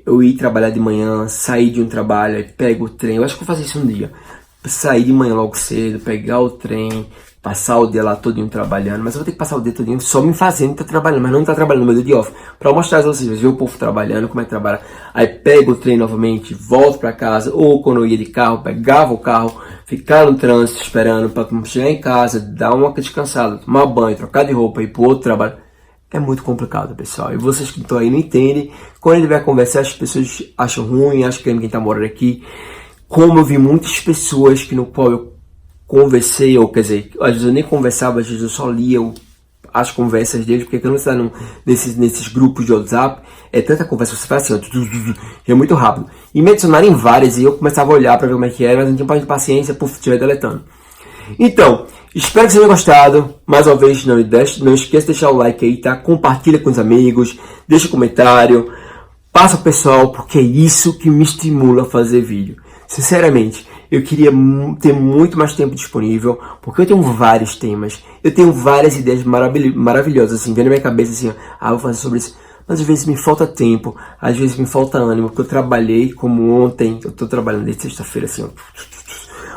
eu ir trabalhar de manhã, sair de um trabalho, aí pego o trem, eu acho que vou fazer isso um dia. Sair de manhã logo cedo, pegar o trem, passar o dia lá todinho trabalhando, mas eu vou ter que passar o dia todinho só me fazendo que tá trabalhando, mas não tá trabalhando no meu dia de off, pra mostrar a vocês, ver o povo trabalhando, como é que trabalha. Aí pego o trem novamente, volto pra casa, ou quando eu ia de carro, pegava o carro, ficava no trânsito esperando pra chegar em casa, dar uma descansada, tomar banho, trocar de roupa e ir pro outro trabalho. É muito complicado, pessoal. E vocês que estão aí não entendem. Quando ele vai conversar, as pessoas acham ruim, acham que ninguém tá morando aqui. Como eu vi muitas pessoas que no qual eu conversei, ou quer dizer, às vezes eu nem conversava, às vezes eu só lia as conversas deles, porque quando você está nesses grupos de WhatsApp, é tanta conversa, você faz assim, ó, é muito rápido. E me adicionaram em várias, e eu começava a olhar para ver como é que era, mas não tinha paciência, por estiver deletando. Então, espero que vocês tenham gostado. Mais uma vez, não esqueça de deixar o like aí, tá? Compartilha com os amigos, deixa um comentário, passa pro pessoal, porque é isso que me estimula a fazer vídeo. Sinceramente, eu queria ter muito mais tempo disponível, porque eu tenho vários temas, eu tenho várias ideias maravilhosas, assim, vendo na minha cabeça assim, vou fazer sobre isso. Mas às vezes me falta tempo, às vezes me falta ânimo, porque eu trabalhei como ontem, eu tô trabalhando desde sexta-feira, assim, ó.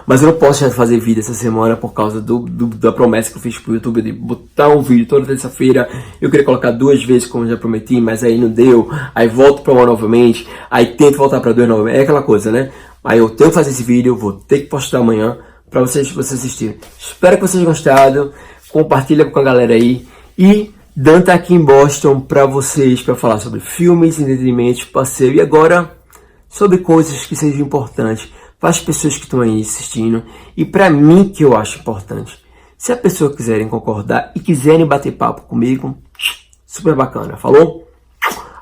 Mas eu não posso já fazer vídeo essa semana por causa da promessa que eu fiz pro YouTube de botar um vídeo toda terça-feira. Eu queria colocar 2 vezes, como eu já prometi, mas aí não deu. Aí volto pra 1 novamente, aí tento voltar pra 2 novamente. É aquela coisa, né? Aí eu tenho que fazer esse vídeo, vou ter que postar amanhã pra vocês assistirem. Espero que vocês tenham gostado. Compartilha com a galera aí. E Dan tá aqui em Boston pra vocês, pra falar sobre filmes, entretenimentos, passeio. E agora, sobre coisas que sejam importantes para as pessoas que estão aí assistindo e para mim que eu acho importante. Se a pessoa quiserem concordar e quiserem bater papo comigo, super bacana, falou?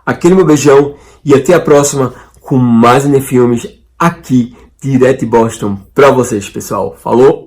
Aquele meu beijão e até a próxima com mais filmes aqui direto de Boston para vocês, pessoal. Falou?